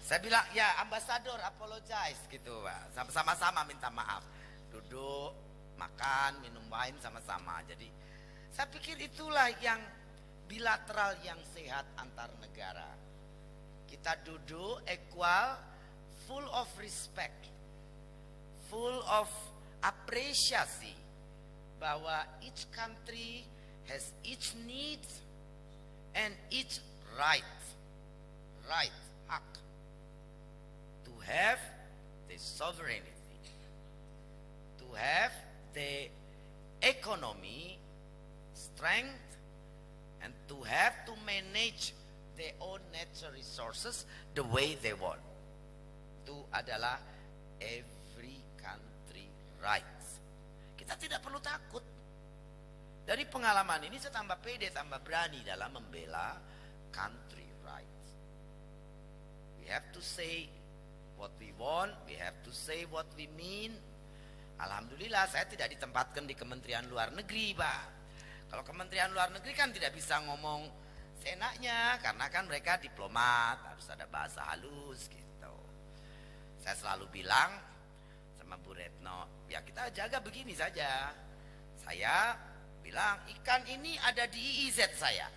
Saya bilang, ya ambasador apologize gitu Pak. Sama-sama minta maaf. Duduk, makan, minum wine sama-sama. Jadi saya pikir itulah yang bilateral yang sehat antar negara. Kita duduk equal, full of respect, full of apresiasi bahwa each country has each needs and each hak to have the sovereignty, to have the economy strength, and to have to manage their own natural resources the way they want. Itu adalah every country rights. Kita tidak perlu takut. Dari pengalaman ini saya tambah pede, tambah berani dalam membela country rights. We have to say what we want, we have to say what we mean. Alhamdulillah saya tidak ditempatkan di Kementerian Luar Negeri Pak. Kalau Kementerian Luar Negeri kan tidak bisa ngomong seenaknya karena kan mereka diplomat, harus ada bahasa halus gitu. Saya selalu bilang sama Bu Retno, ya kita jaga begini saja. Saya bilang ikan ini ada di IIZ saya.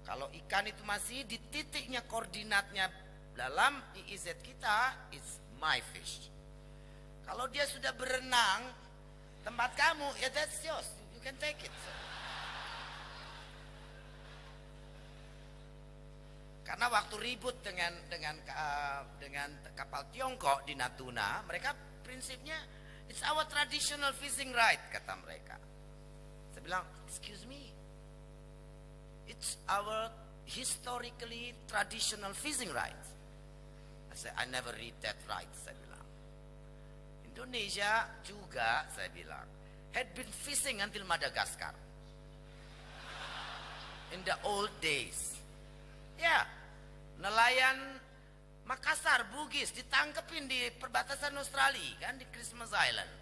Kalau ikan itu masih di titiknya koordinatnya dalam IIZ kita, it's my fish. Kalau dia sudah berenang tempat kamu, ya that's yours. You can take it. Karena waktu ribut dengan kapal Tiongkok di Natuna, mereka prinsipnya it's our traditional fishing right kata mereka. Saya bilang, excuse me, it's our historically traditional fishing right. I said, I never read that right. Saya bilang, Indonesia juga, saya bilang, had been fishing until Madagascar in the old days. Ya, nelayan Makassar, Bugis ditangkepin di perbatasan Australia kan, di Christmas Island.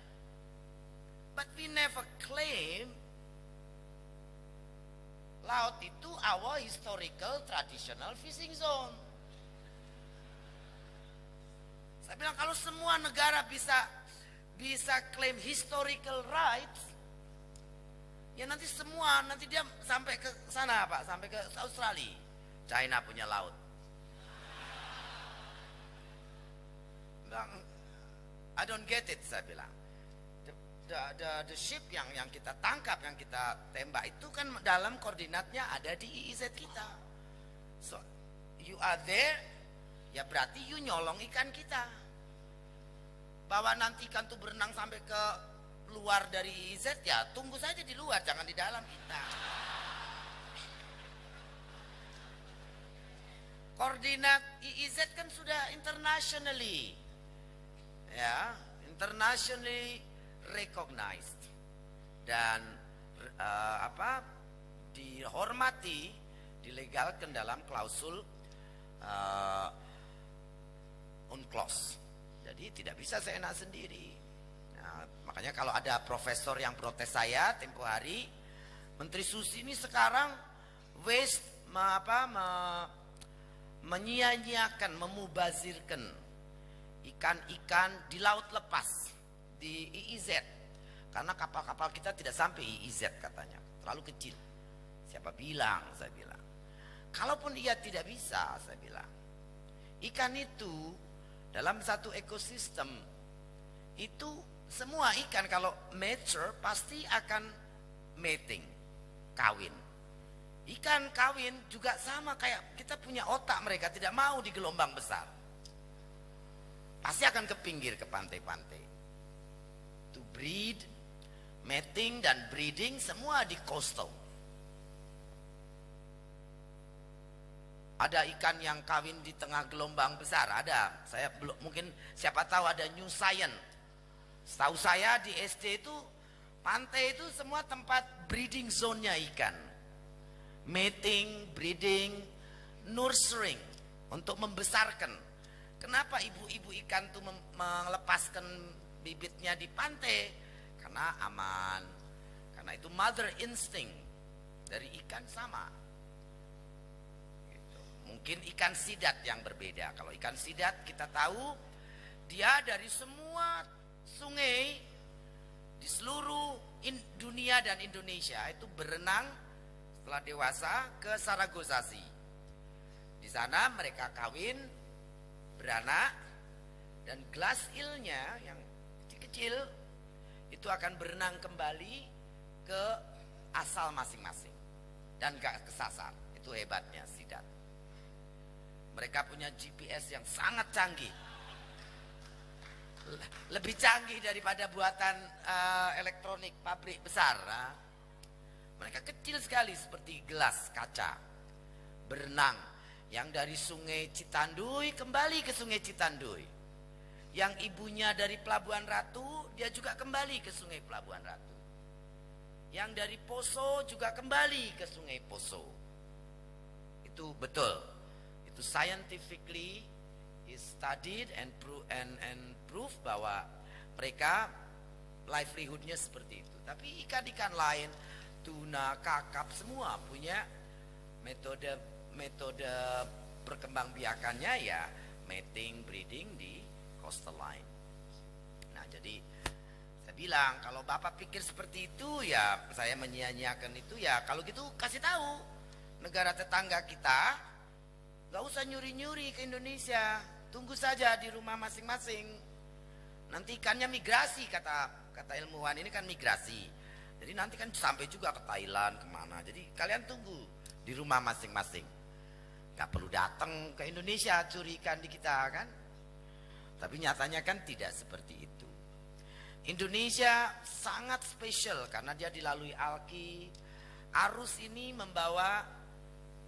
But we never claim laut itu our historical traditional fishing zone. Saya bilang kalau semua negara bisa claim historical rights, ya nanti dia sampai ke sana Pak, sampai ke Australia. China punya laut. Bilang, I don't get it, saya bilang. The ship yang kita tangkap, yang kita tembak itu kan dalam koordinatnya ada di IIZ kita. So you are there, ya berarti you nyolong ikan kita. Bahwa nanti ikan tuh berenang sampai ke luar dari IIZ, ya tunggu saja di luar, jangan di dalam kita. Koordinat IIZ kan sudah internationally, ya, internationally recognized dan dihormati, dilegalkan dalam klausul UNCLOS. Jadi tidak bisa seenak sendiri. Nah, makanya kalau ada profesor yang protes saya tempo hari, Menteri Susi ini sekarang menyia-nyiakan, memubazirkan ikan-ikan di laut lepas, di EEZ. Karena kapal-kapal kita tidak sampai EEZ katanya, terlalu kecil. Siapa bilang? Saya bilang. Kalaupun ia tidak bisa, saya bilang, ikan itu dalam satu ekosistem itu semua ikan kalau mature pasti akan mating, kawin. Ikan kawin juga sama kayak kita punya otak, mereka tidak mau di gelombang besar. Pasti akan ke pinggir, ke pantai-pantai. To breed, mating dan breeding semua di coastal. Ada ikan yang kawin di tengah gelombang besar, ada. Saya belum, mungkin siapa tahu ada New Science. Setahu saya di SD itu pantai itu semua tempat breeding zone-nya ikan. Mating, breeding, nurturing untuk membesarkan. Kenapa ibu-ibu ikan itu melepaskan bibitnya di pantai? Karena aman. Karena itu mother instinct dari ikan sama. Mungkin ikan sidat yang berbeda. Kalau ikan sidat kita tahu dia dari semua sungai di seluruh dunia dan Indonesia itu berenang setelah dewasa ke Saragossa Sea. Di sana mereka kawin, beranak, dan glass eel-nya yang kecil-kecil itu akan berenang kembali ke asal masing-masing dan gak kesasar. Itu hebatnya sidat. Mereka punya GPS yang sangat canggih, lebih canggih daripada buatan elektronik pabrik besar. Mereka kecil sekali seperti gelas kaca, berenang. Yang dari sungai Citanduy kembali ke sungai Citanduy. Yang ibunya dari Pelabuhan Ratu, dia juga kembali ke sungai Pelabuhan Ratu. Yang dari Poso juga kembali ke sungai Poso. Itu betul. Itu scientifically is studied and proof bahwa mereka livelihoodnya seperti itu. Tapi ikan-ikan lain, tuna, kakap, semua punya metode perkembangbiakannya ya mating, breeding di coastal line. Nah, jadi saya bilang kalau Bapak pikir seperti itu ya saya menyia-nyiakan itu ya, kalau gitu kasih tahu negara tetangga kita gak usah nyuri-nyuri ke Indonesia, tunggu saja di rumah masing-masing. Nanti ikannya migrasi, kata ilmuwan ini kan migrasi. Jadi nanti kan sampai juga ke Thailand, kemana. Jadi kalian tunggu di rumah masing-masing. Gak perlu datang ke Indonesia curi ikan di kita kan. Tapi nyatanya kan tidak seperti itu. Indonesia sangat spesial karena dia dilalui alki. Arus ini membawa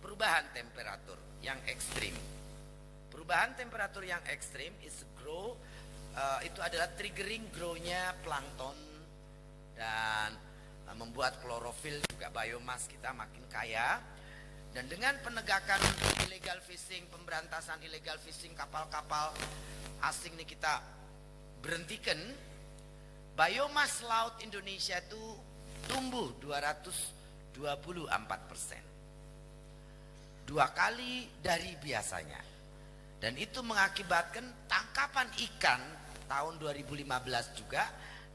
perubahan temperatur yang ekstrim. Perubahan temperatur yang ekstrim itu adalah triggering grow-nya plankton dan membuat klorofil juga biomass kita makin kaya. Dan dengan penegakan illegal fishing, pemberantasan illegal fishing, kapal-kapal asing ini kita berhentikan, biomass laut Indonesia itu tumbuh 224%. 2 kali dari biasanya. Dan itu mengakibatkan tangkapan ikan tahun 2015 juga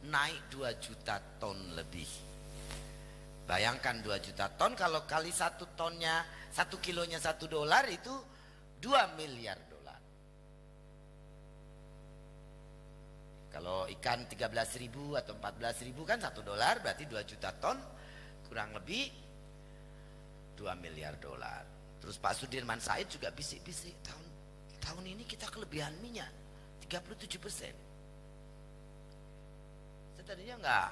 naik 2 juta ton lebih. Bayangkan 2 juta ton, kalau kali 1 tonnya, 1 kilonya $1 itu 2 miliar dolar. Kalau ikan 13.000 atau 14.000 kan $1 berarti 2 juta ton, kurang lebih 2 miliar dolar. Terus Pak Sudirman Said juga bisik-bisik, tahun ini kita kelebihan minyak 37%. Saya tadinya enggak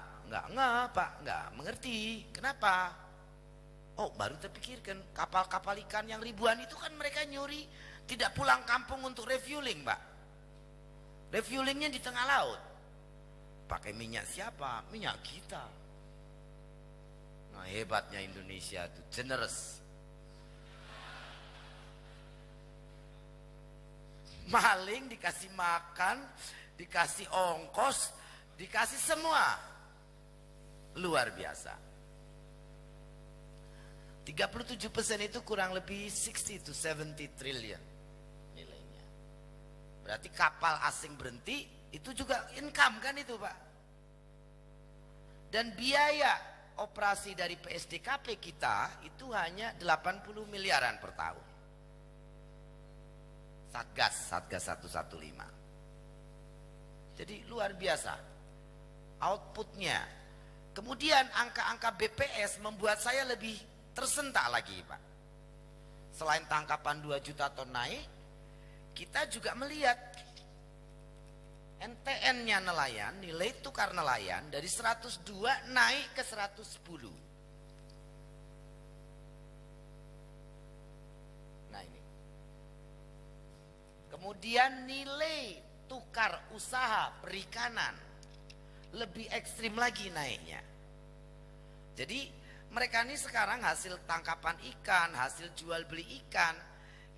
Pak, enggak mengerti. Kenapa? Oh, baru terpikirkan, kapal-kapal ikan yang ribuan itu kan mereka nyuri, tidak pulang kampung untuk refueling, Pak. Refuelingnya di tengah laut. Pakai minyak siapa? Minyak kita. Nah, hebatnya Indonesia itu generous. Maling dikasih makan, dikasih ongkos, dikasih semua. Luar biasa. 37% itu kurang lebih 60 to 70 triliun. Berarti kapal asing berhenti, itu juga income kan itu Pak. Dan biaya operasi dari PSDKP kita itu hanya 80 miliaran per tahun. Satgas 115. Jadi luar biasa outputnya. Kemudian angka-angka BPS membuat saya lebih tersentak lagi Pak. Selain tangkapan 2 juta ton naik, kita juga melihat NTN-nya nelayan, nilai tukar nelayan dari 102 naik ke 110. Nah ini. Kemudian nilai tukar usaha perikanan lebih ekstrim lagi naiknya. Jadi mereka ini sekarang hasil tangkapan ikan, hasil jual beli ikan,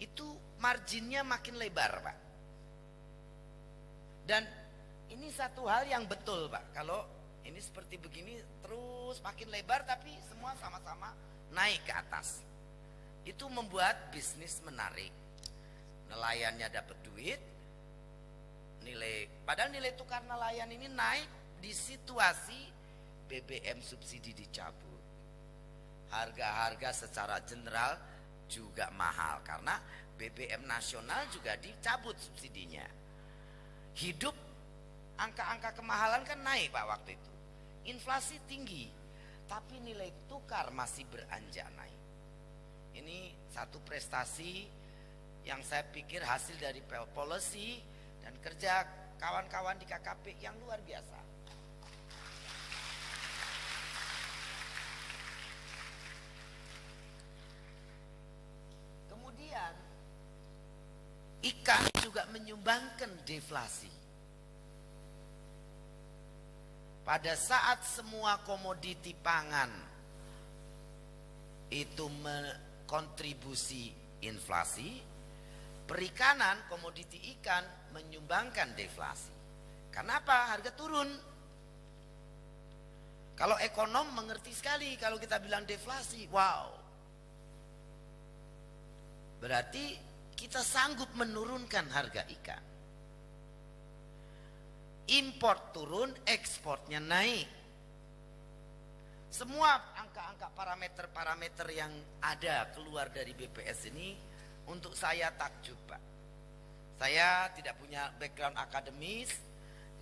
itu marginnya makin lebar Pak. Dan ini satu hal yang betul Pak. Kalau ini seperti begini terus makin lebar tapi semua sama-sama naik ke atas. Itu membuat bisnis menarik. Nelayannya dapat duit, padahal nilai tukar nelayan ini naik di situasi BBM subsidi dicabut. Harga-harga secara general juga mahal karena BBM nasional juga dicabut subsidinya. Hidup angka-angka kemahalan kan naik Pak waktu itu. Inflasi tinggi, tapi nilai tukar masih beranjak naik. Ini satu prestasi yang saya pikir hasil dari policy dan kerja kawan-kawan di KKP yang luar biasa. Kemudian ikan juga menyumbangkan deflasi. Pada saat semua komoditi pangan itu kontribusi inflasi, perikanan komoditi ikan menyumbangkan deflasi. Kenapa? Harga turun. Kalau ekonom mengerti sekali kalau kita bilang deflasi, wow. Berarti kita sanggup menurunkan harga ikan. Import turun, ekspornya naik. Semua angka-angka parameter-parameter yang ada keluar dari BPS ini untuk saya takjub Pak. Saya tidak punya background akademis,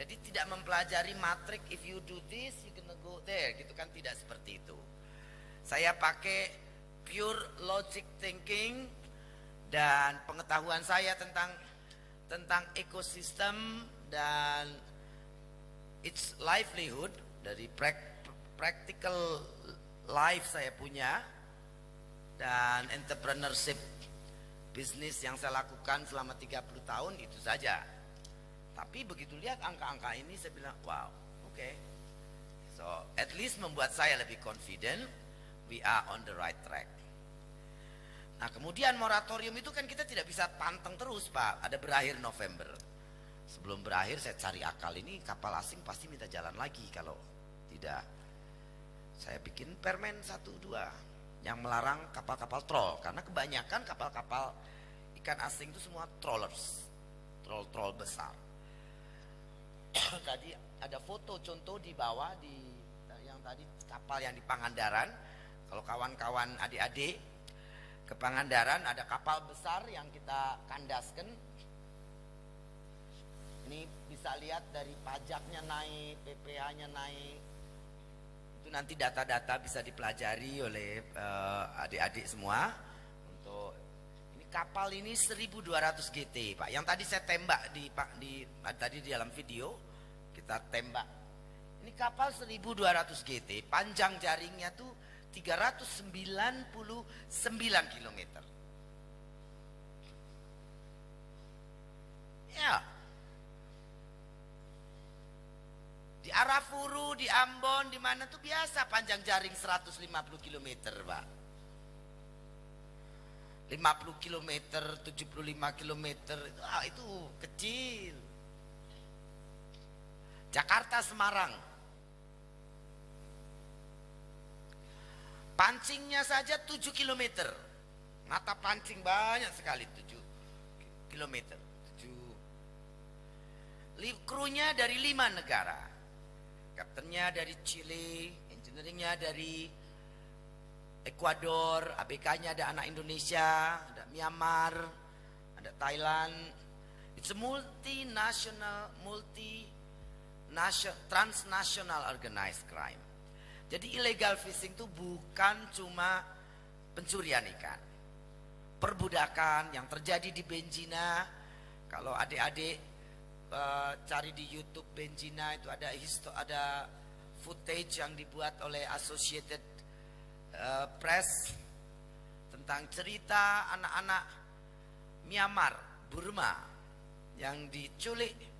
jadi tidak mempelajari matrik if you do this you gonna go there, gitu kan, tidak seperti itu. Saya pakai pure logic thinking dan pengetahuan saya tentang ekosistem dan its livelihood dari practical life saya punya dan entrepreneurship bisnis yang saya lakukan selama 30 tahun itu saja. Tapi begitu lihat angka-angka ini saya bilang wow, oke. So at least membuat saya lebih confident we are on the right track. Nah kemudian moratorium itu kan kita tidak bisa panteng terus Pak, ada berakhir November. Sebelum berakhir saya cari akal, ini kapal asing pasti minta jalan lagi, kalau tidak saya bikin permen 1-2 yang melarang kapal-kapal troll. Karena kebanyakan kapal-kapal ikan asing itu semua trollers, troll besar. Tadi ada foto contoh di bawah yang tadi kapal yang di Pangandaran. Kalau kawan-kawan adik-adik ke Pangandaran ada kapal besar yang kita kandaskan. Ini bisa lihat dari pajaknya naik, PPh-nya naik. Itu nanti data-data bisa dipelajari oleh adik-adik semua. Untuk ini kapal ini 1200 GT Pak. Yang tadi saya tembak tadi di dalam video kita tembak. Ini kapal 1200 GT, panjang jaringnya tuh 399 km. Ya. Di Arafuru, di Ambon, di mana tuh biasa panjang jaring 150 km, Pak. 50 km, 75 km, itu kecil. Jakarta, Semarang. Pancingnya saja 7 km. Mata pancing banyak sekali, 7 km. Krunya dari 5 negara. Kaptennya dari Chile, engineeringnya dari Ekuador, ABK-nya ada anak Indonesia, ada Myanmar, ada Thailand. It's a transnational organized crime. Jadi illegal fishing itu bukan cuma pencurian ikan, perbudakan yang terjadi di Benjina. Kalau adik-adik cari di YouTube Benjina itu ada footage yang dibuat oleh Associated Press tentang cerita anak-anak Myanmar, Burma yang diculik.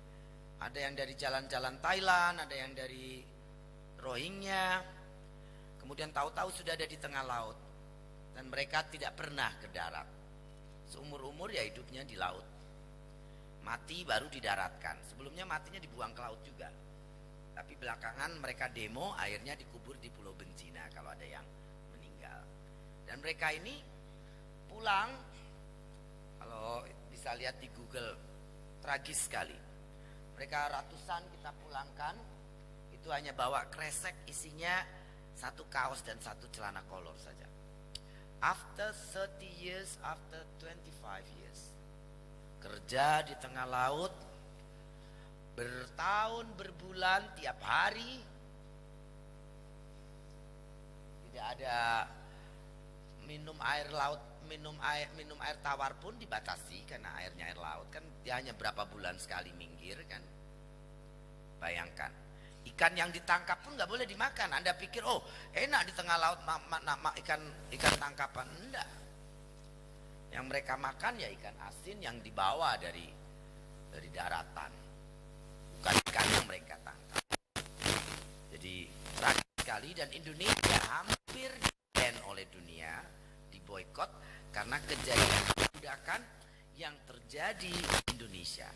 Ada yang dari jalan-jalan Thailand, ada yang dari Rohingya. Kemudian tahu-tahu sudah ada di tengah laut dan mereka tidak pernah ke darat. Seumur-umur ya hidupnya di laut. Mati baru didaratkan. Sebelumnya matinya dibuang ke laut juga. Tapi belakangan mereka demo, akhirnya dikubur di Pulau Benjina kalau ada yang meninggal. Dan mereka ini pulang, kalau bisa lihat di Google, tragis sekali. Mereka ratusan kita pulangkan, itu hanya bawa kresek isinya 1 kaos dan 1 celana kolor saja. After 30 years, after 25 years, kerja di tengah laut, bertahun, berbulan, tiap hari, tidak ada minum air laut, minum air tawar pun dibatasi karena airnya air laut kan, dia hanya berapa bulan sekali minggir kan. Bayangkan, ikan yang ditangkap pun nggak boleh dimakan. Anda pikir oh enak di tengah laut ikan tangkapan? Enggak. Yang mereka makan ya ikan asin yang dibawa dari daratan, bukan ikan yang mereka tangkap. Jadi tragis sekali, dan Indonesia hampir di-ban oleh dunia, diboikot karena kejadian perbudakan yang terjadi di Indonesia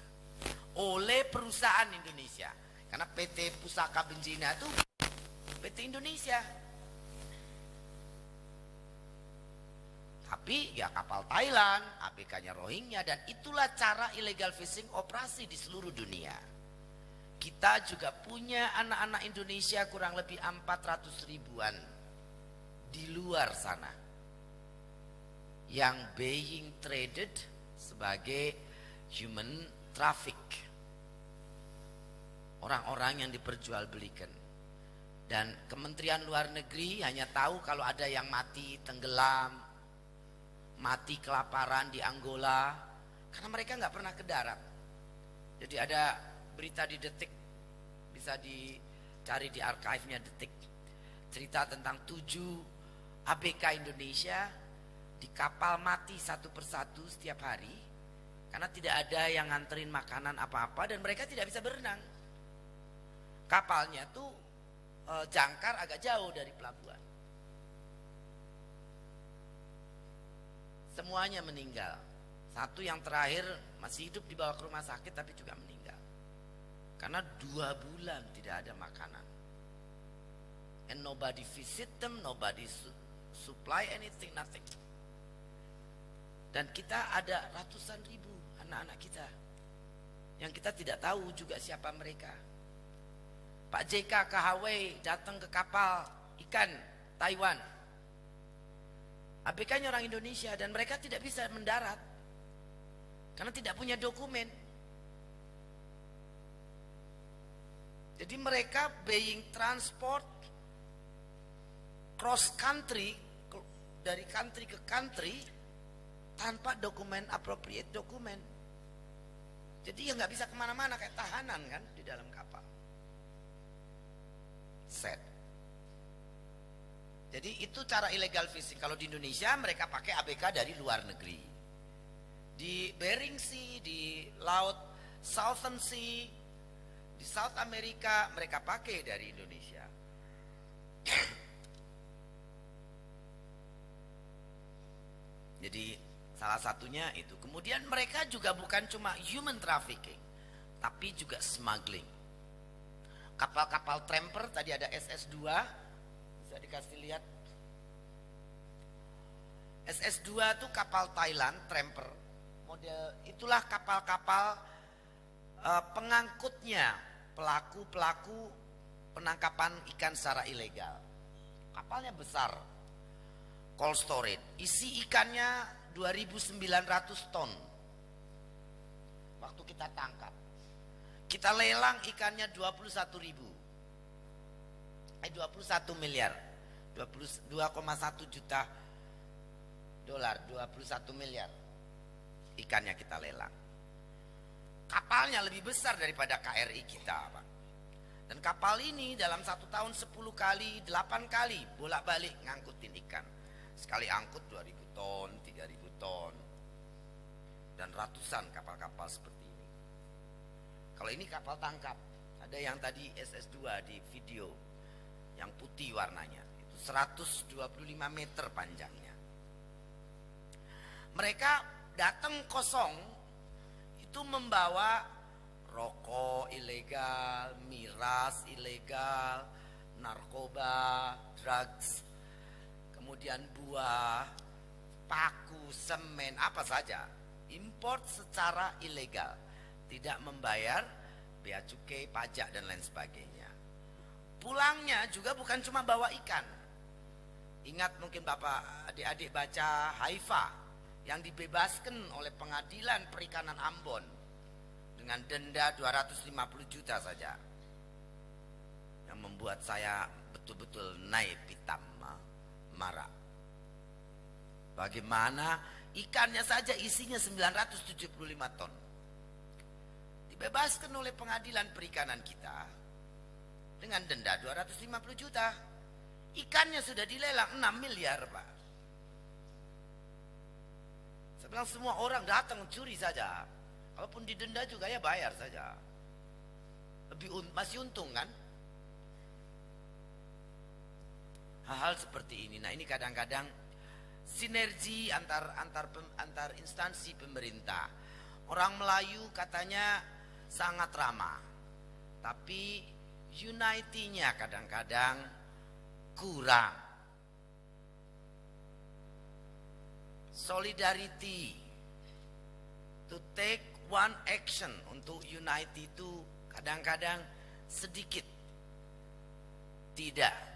oleh perusahaan Indonesia. Karena PT Pusaka Benjina itu PT Indonesia. Tapi ya kapal Thailand, ABK-nya Rohingya, dan itulah cara illegal fishing operasi di seluruh dunia. Kita juga punya anak-anak Indonesia kurang lebih 400 ribuan di luar sana yang being traded sebagai human traffic. Orang-orang yang diperjualbelikan. Dan Kementerian Luar Negeri hanya tahu kalau ada yang mati tenggelam, mati kelaparan di Angola, karena mereka nggak pernah ke darat. Jadi ada berita di Detik, bisa dicari di archive-nya Detik, cerita tentang 7 ABK Indonesia di kapal mati satu persatu setiap hari karena tidak ada yang nganterin makanan apa-apa dan mereka tidak bisa berenang. Kapalnya tuh jangkar agak jauh dari pelabuhan. Semuanya meninggal. Satu yang terakhir masih hidup, dibawa ke rumah sakit tapi juga meninggal. Karena 2 bulan tidak ada makanan. And nobody visit them, nobody supply anything, nothing. Dan kita ada ratusan ribu anak-anak kita yang kita tidak tahu juga siapa mereka. Pak JK ke Hawaii datang ke kapal ikan Taiwan. ABK-nya orang Indonesia dan mereka tidak bisa mendarat karena tidak punya dokumen. Jadi mereka being transport cross country, dari country ke country tanpa dokumen, appropriate dokumen. Jadi ya nggak bisa kemana-mana kayak tahanan kan di dalam kapal. Set. Jadi itu cara illegal fishing. Kalau di Indonesia mereka pakai ABK dari luar negeri. Di Bering Sea, di laut Southern Sea, di South America mereka pakai dari Indonesia. Jadi salah satunya itu. Kemudian mereka juga bukan cuma human trafficking, tapi juga smuggling. Kapal-kapal tramper, tadi ada SS2, bisa dikasih lihat. SS2 itu kapal Thailand, tramper. Model itulah kapal-kapal pengangkutnya, pelaku penangkapan ikan secara ilegal. Kapalnya besar, cold storage, isi ikannya 2.900 ton. Waktu kita tangkap, kita lelang ikannya 21 miliar, 2,1 juta dolar, 21 miliar ikannya kita lelang. Kapalnya lebih besar daripada KRI kita, Pak. Dan kapal ini dalam 1 tahun 10 kali, 8 kali bolak-balik ngangkutin ikan. Sekali angkut 2.000 ton, 3.000 ton. Dan ratusan kapal-kapal seperti ini. Kalau ini kapal tangkap, ada yang tadi SS2 di video, yang putih warnanya, itu 125 meter panjangnya. Mereka datang kosong, itu membawa rokok ilegal, miras ilegal, narkoba, drugs, kemudian buah, paku, semen, apa saja. Import secara ilegal, tidak membayar bea cukai, pajak dan lain sebagainya. Pulangnya juga bukan cuma bawa ikan. Ingat mungkin Bapak adik-adik baca Haifa yang dibebaskan oleh pengadilan perikanan Ambon dengan denda 250 juta saja, yang membuat saya betul-betul naik pitam marah. Bagaimana ikannya saja isinya 975 ton dibebaskan oleh pengadilan perikanan kita dengan denda 250 juta. Ikannya sudah dilelang 6 miliar, Pak. Saya bilang semua orang datang curi saja, kalaupun didenda juga ya bayar saja, masih untung kan. Hal-hal seperti ini. Nah, ini kadang-kadang sinergi antar instansi pemerintah. Orang Melayu katanya sangat ramah, tapi unity-nya kadang-kadang kurang. Solidarity, to take one action untuk unity itu kadang-kadang sedikit tidak.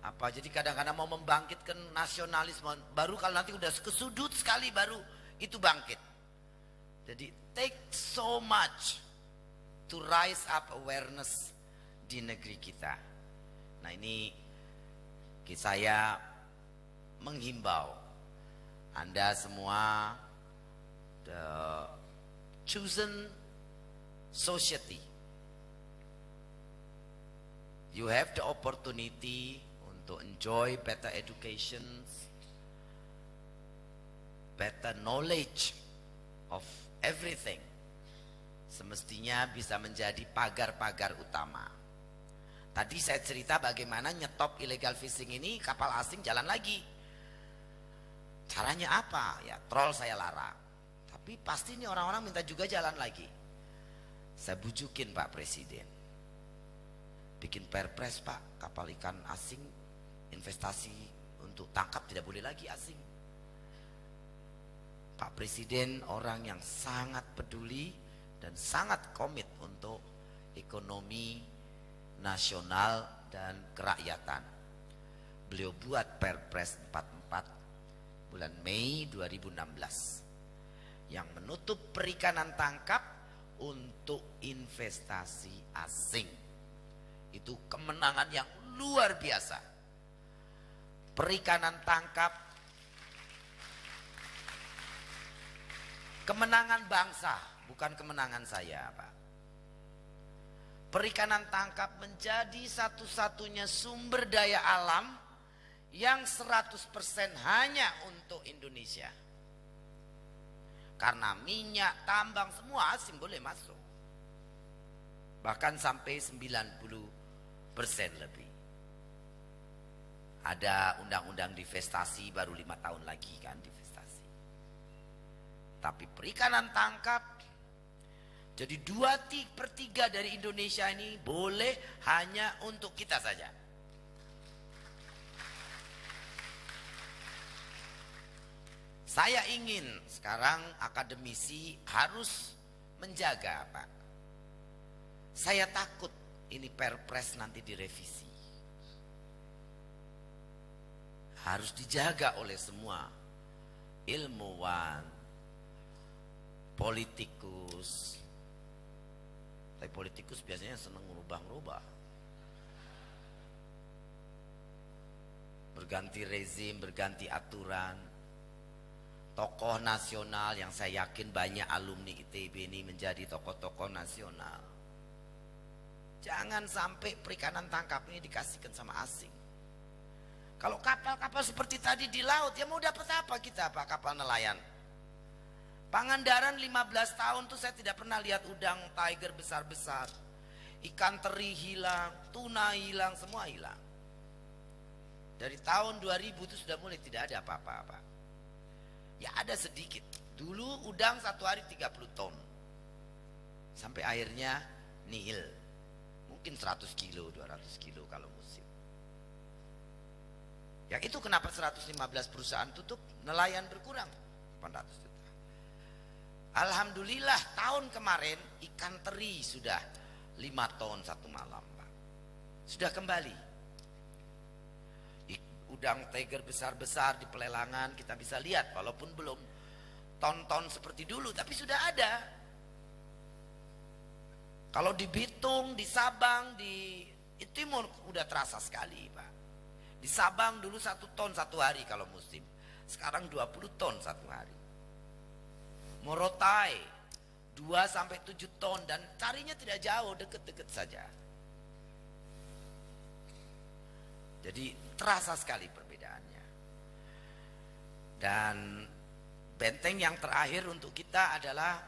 Jadi kadang-kadang mau membangkitkan nasionalisme, baru kalau nanti udah kesudut sekali baru itu bangkit. Jadi take so much to rise up awareness di negeri kita. Nah, ini saya menghimbau Anda semua, the chosen society, you have the opportunity to enjoy better education, better knowledge of everything. Semestinya bisa menjadi pagar-pagar utama. Tadi saya cerita bagaimana nyetop illegal fishing ini, kapal asing jalan lagi. Caranya apa? Ya troll saya larang. Tapi pasti ini orang-orang minta juga jalan lagi. Saya bujukin Pak Presiden, bikin perpres Pak, kapal ikan asing investasi untuk tangkap tidak boleh lagi asing. Pak Presiden orang yang sangat peduli dan sangat komit untuk ekonomi nasional dan kerakyatan. Beliau buat Perpres 44 bulan Mei 2016 yang menutup perikanan tangkap untuk investasi asing. Itu kemenangan yang luar biasa. Perikanan tangkap, kemenangan bangsa, bukan kemenangan saya, Pak. Perikanan tangkap menjadi satu-satunya sumber daya alam yang 100% hanya untuk Indonesia. Karena minyak, tambang, semua asing boleh masuk. Bahkan sampai 90% lebih. Ada undang-undang divestasi baru 5 tahun lagi kan divestasi. Tapi perikanan tangkap, jadi 2/3 dari Indonesia ini boleh hanya untuk kita saja. Saya ingin sekarang akademisi harus menjaga Pak. Saya takut ini Perpres nanti direvisi. Harus dijaga oleh semua ilmuwan, politikus. Tapi politikus biasanya senang merubah-rubah. Berganti rezim, berganti aturan. Tokoh nasional yang saya yakin banyak alumni ITB ini menjadi tokoh-tokoh nasional. Jangan sampai perikanan tangkap ini dikasihkan sama asing. Kalau kapal-kapal seperti tadi di laut, ya mau dapat apa kita, Pak, kapal nelayan? Pangandaran 15 tahun tuh saya tidak pernah lihat udang tiger besar-besar. Ikan teri hilang, tuna hilang, semua hilang. Dari tahun 2000 itu sudah mulai tidak ada apa-apa. Ya ada sedikit. Dulu udang satu hari 30 ton. Sampai akhirnya nihil. Mungkin 100 kilo, 200 kilo kalau musim. Yang itu kenapa 115 perusahaan tutup, nelayan berkurang 800 juta. Alhamdulillah tahun kemarin ikan teri sudah 5 ton satu malam, Pak. Sudah kembali. Udang tiger besar-besar di pelelangan kita bisa lihat, walaupun belum ton-ton seperti dulu, tapi sudah ada. Kalau di Bitung, di Sabang, di Timur udah terasa sekali, Pak. Di Sabang dulu 1 ton satu hari kalau musim. Sekarang 20 ton satu hari. Morotai 2-7 ton dan carinya tidak jauh, deket-deket saja. Jadi terasa sekali perbedaannya. Dan benteng yang terakhir untuk kita adalah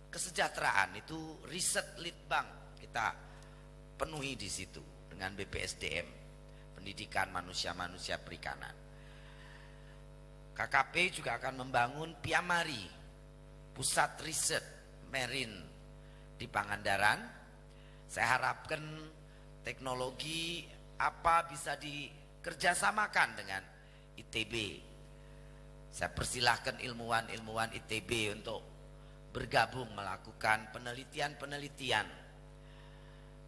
kesejahteraan. Itu riset litbang kita penuhi di situ dengan BPSDM, pendidikan manusia perikanan. KKP juga akan membangun Piamari, pusat riset marine di Pangandaran. Saya harapkan teknologi apa bisa dikerjasamakan dengan ITB. Saya persilahkan ilmuwan-ilmuwan ITB untuk bergabung melakukan penelitian-penelitian.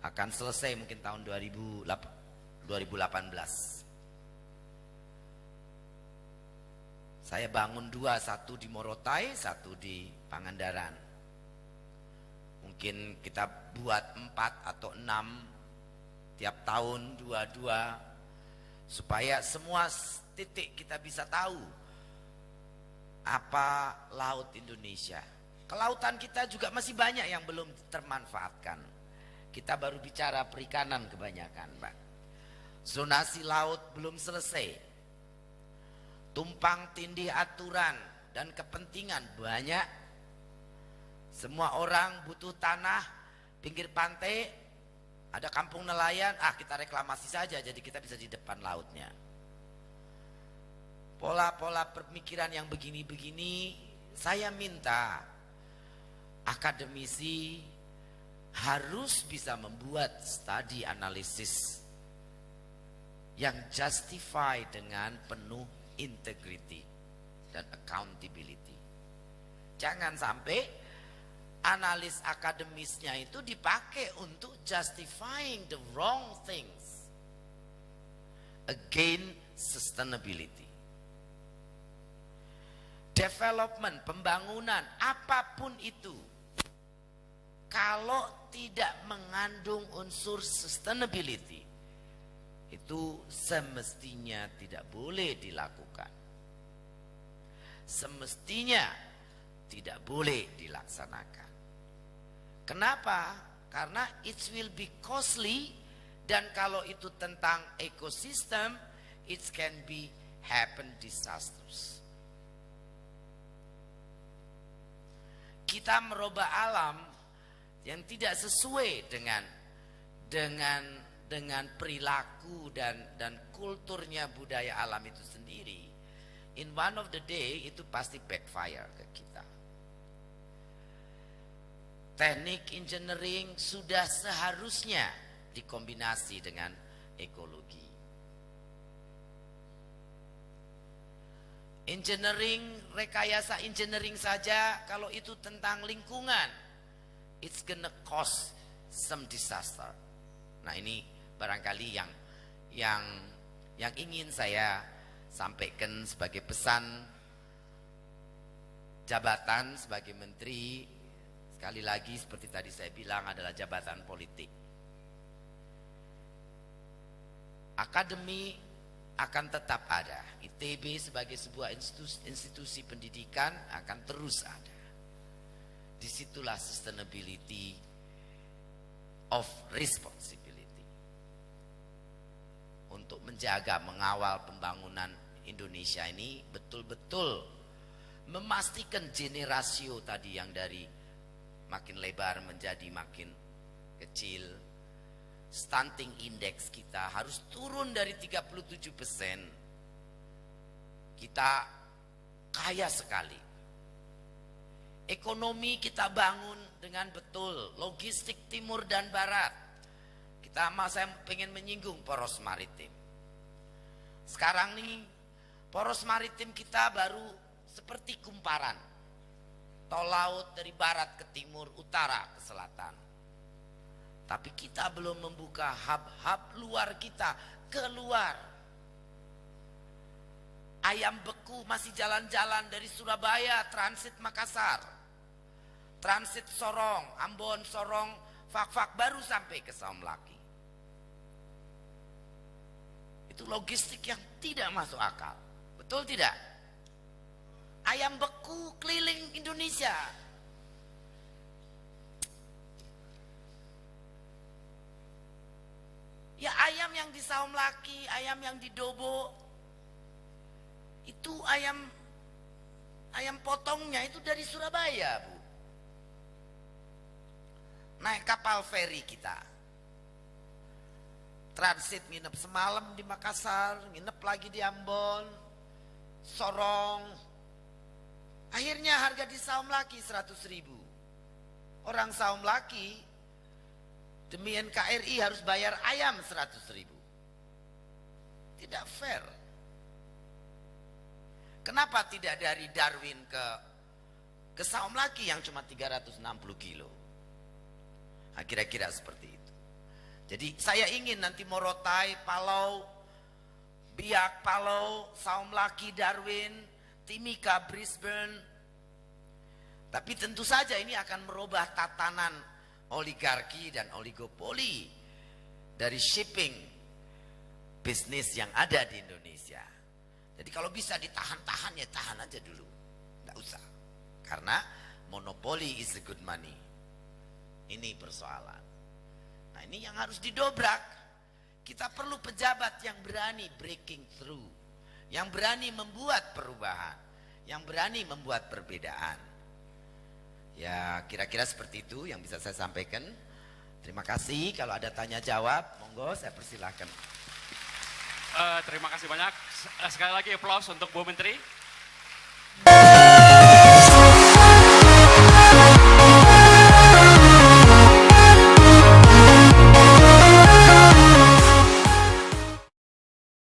Akan selesai mungkin tahun 2018. Saya bangun 2, satu di Morotai, satu di Pangandaran. Mungkin kita buat 4 atau 6 tiap tahun 2-2 supaya semua titik kita bisa tahu apa laut Indonesia. Kelautan kita juga masih banyak yang belum termanfaatkan. Kita baru bicara perikanan kebanyakan, Pak. Zonasi laut belum selesai. Tumpang tindih aturan dan kepentingan banyak. Semua orang butuh tanah pinggir pantai, ada kampung nelayan, kita reklamasi saja jadi kita bisa di depan lautnya. Pola-pola pemikiran yang begini-begini, saya minta akademisi harus bisa membuat studi analisis yang justify dengan penuh integrity dan accountability. Jangan sampai analis akademisnya itu dipakai untuk justifying the wrong things against sustainability. Development, pembangunan, apapun itu, kalau tidak mengandung unsur sustainability, itu semestinya tidak boleh dilakukan. Semestinya tidak boleh dilaksanakan. Kenapa? Karena it will be costly, dan kalau itu tentang ekosistem, it can be happen disasters. Kita merubah alam yang tidak sesuai dengan perilaku dan kulturnya budaya alam itu sendiri. In one of the day itu pasti backfire ke kita. Teknik engineering sudah seharusnya dikombinasi dengan ekologi. Engineering, rekayasa engineering saja kalau itu tentang lingkungan, it's gonna cost some disaster. Nah, ini barangkali yang ingin saya sampaikan sebagai pesan jabatan sebagai menteri. Sekali lagi seperti tadi saya bilang, adalah jabatan politik. Akademi akan tetap ada. ITB sebagai sebuah institusi pendidikan akan terus ada. Disitulah sustainability of responsibility. Untuk menjaga, mengawal pembangunan Indonesia ini betul-betul memastikan generasio tadi yang dari makin lebar menjadi makin kecil. Stunting index kita harus turun dari 37%. Kita kaya sekali. Ekonomi kita bangun dengan betul, logistik timur dan barat. Saya pengen menyinggung poros maritim. Sekarang nih poros maritim kita baru seperti kumparan. Tol laut dari barat ke timur, utara ke selatan. Tapi kita belum membuka hub-hub luar kita, keluar. Ayam beku masih jalan-jalan dari Surabaya, transit Makassar, transit Sorong, Ambon, Sorong, Fak-Fak, baru sampai ke Saum Laki. Itu logistik yang tidak masuk akal. Betul tidak? Ayam beku keliling Indonesia. Ya, ayam yang di Saum Laki, ayam yang di Dobo, itu ayam potongnya itu dari Surabaya, Bu. Naik kapal feri kita, transit, nginep semalam di Makassar, nginep lagi di Ambon, Sorong. Akhirnya harga di Saum Laki 100.000. Orang Saum Laki demi NKRI harus bayar ayam 100.000. Tidak fair. Kenapa tidak dari Darwin ke Saum Laki yang cuma 360 kilo? Nah, kira-kira seperti itu. Jadi saya ingin nanti Morotai, Palau, Biak, Palau, Saum Laki, Darwin, Timika, Brisbane. Tapi tentu saja ini akan merubah tatanan oligarki dan oligopoli dari shipping bisnis yang ada di Indonesia. Jadi kalau bisa ditahan-tahan, ya tahan aja dulu, nggak usah. Karena monopoli is a good money. Ini persoalan. Nah, ini yang harus didobrak. Kita perlu pejabat yang berani breaking through, yang berani membuat perubahan, yang berani membuat perbedaan. Ya, kira-kira seperti itu yang bisa saya sampaikan. Terima kasih. Kalau ada tanya jawab, monggo saya persilahkan. Terima kasih banyak. Sekali lagi applause untuk Bu Menteri.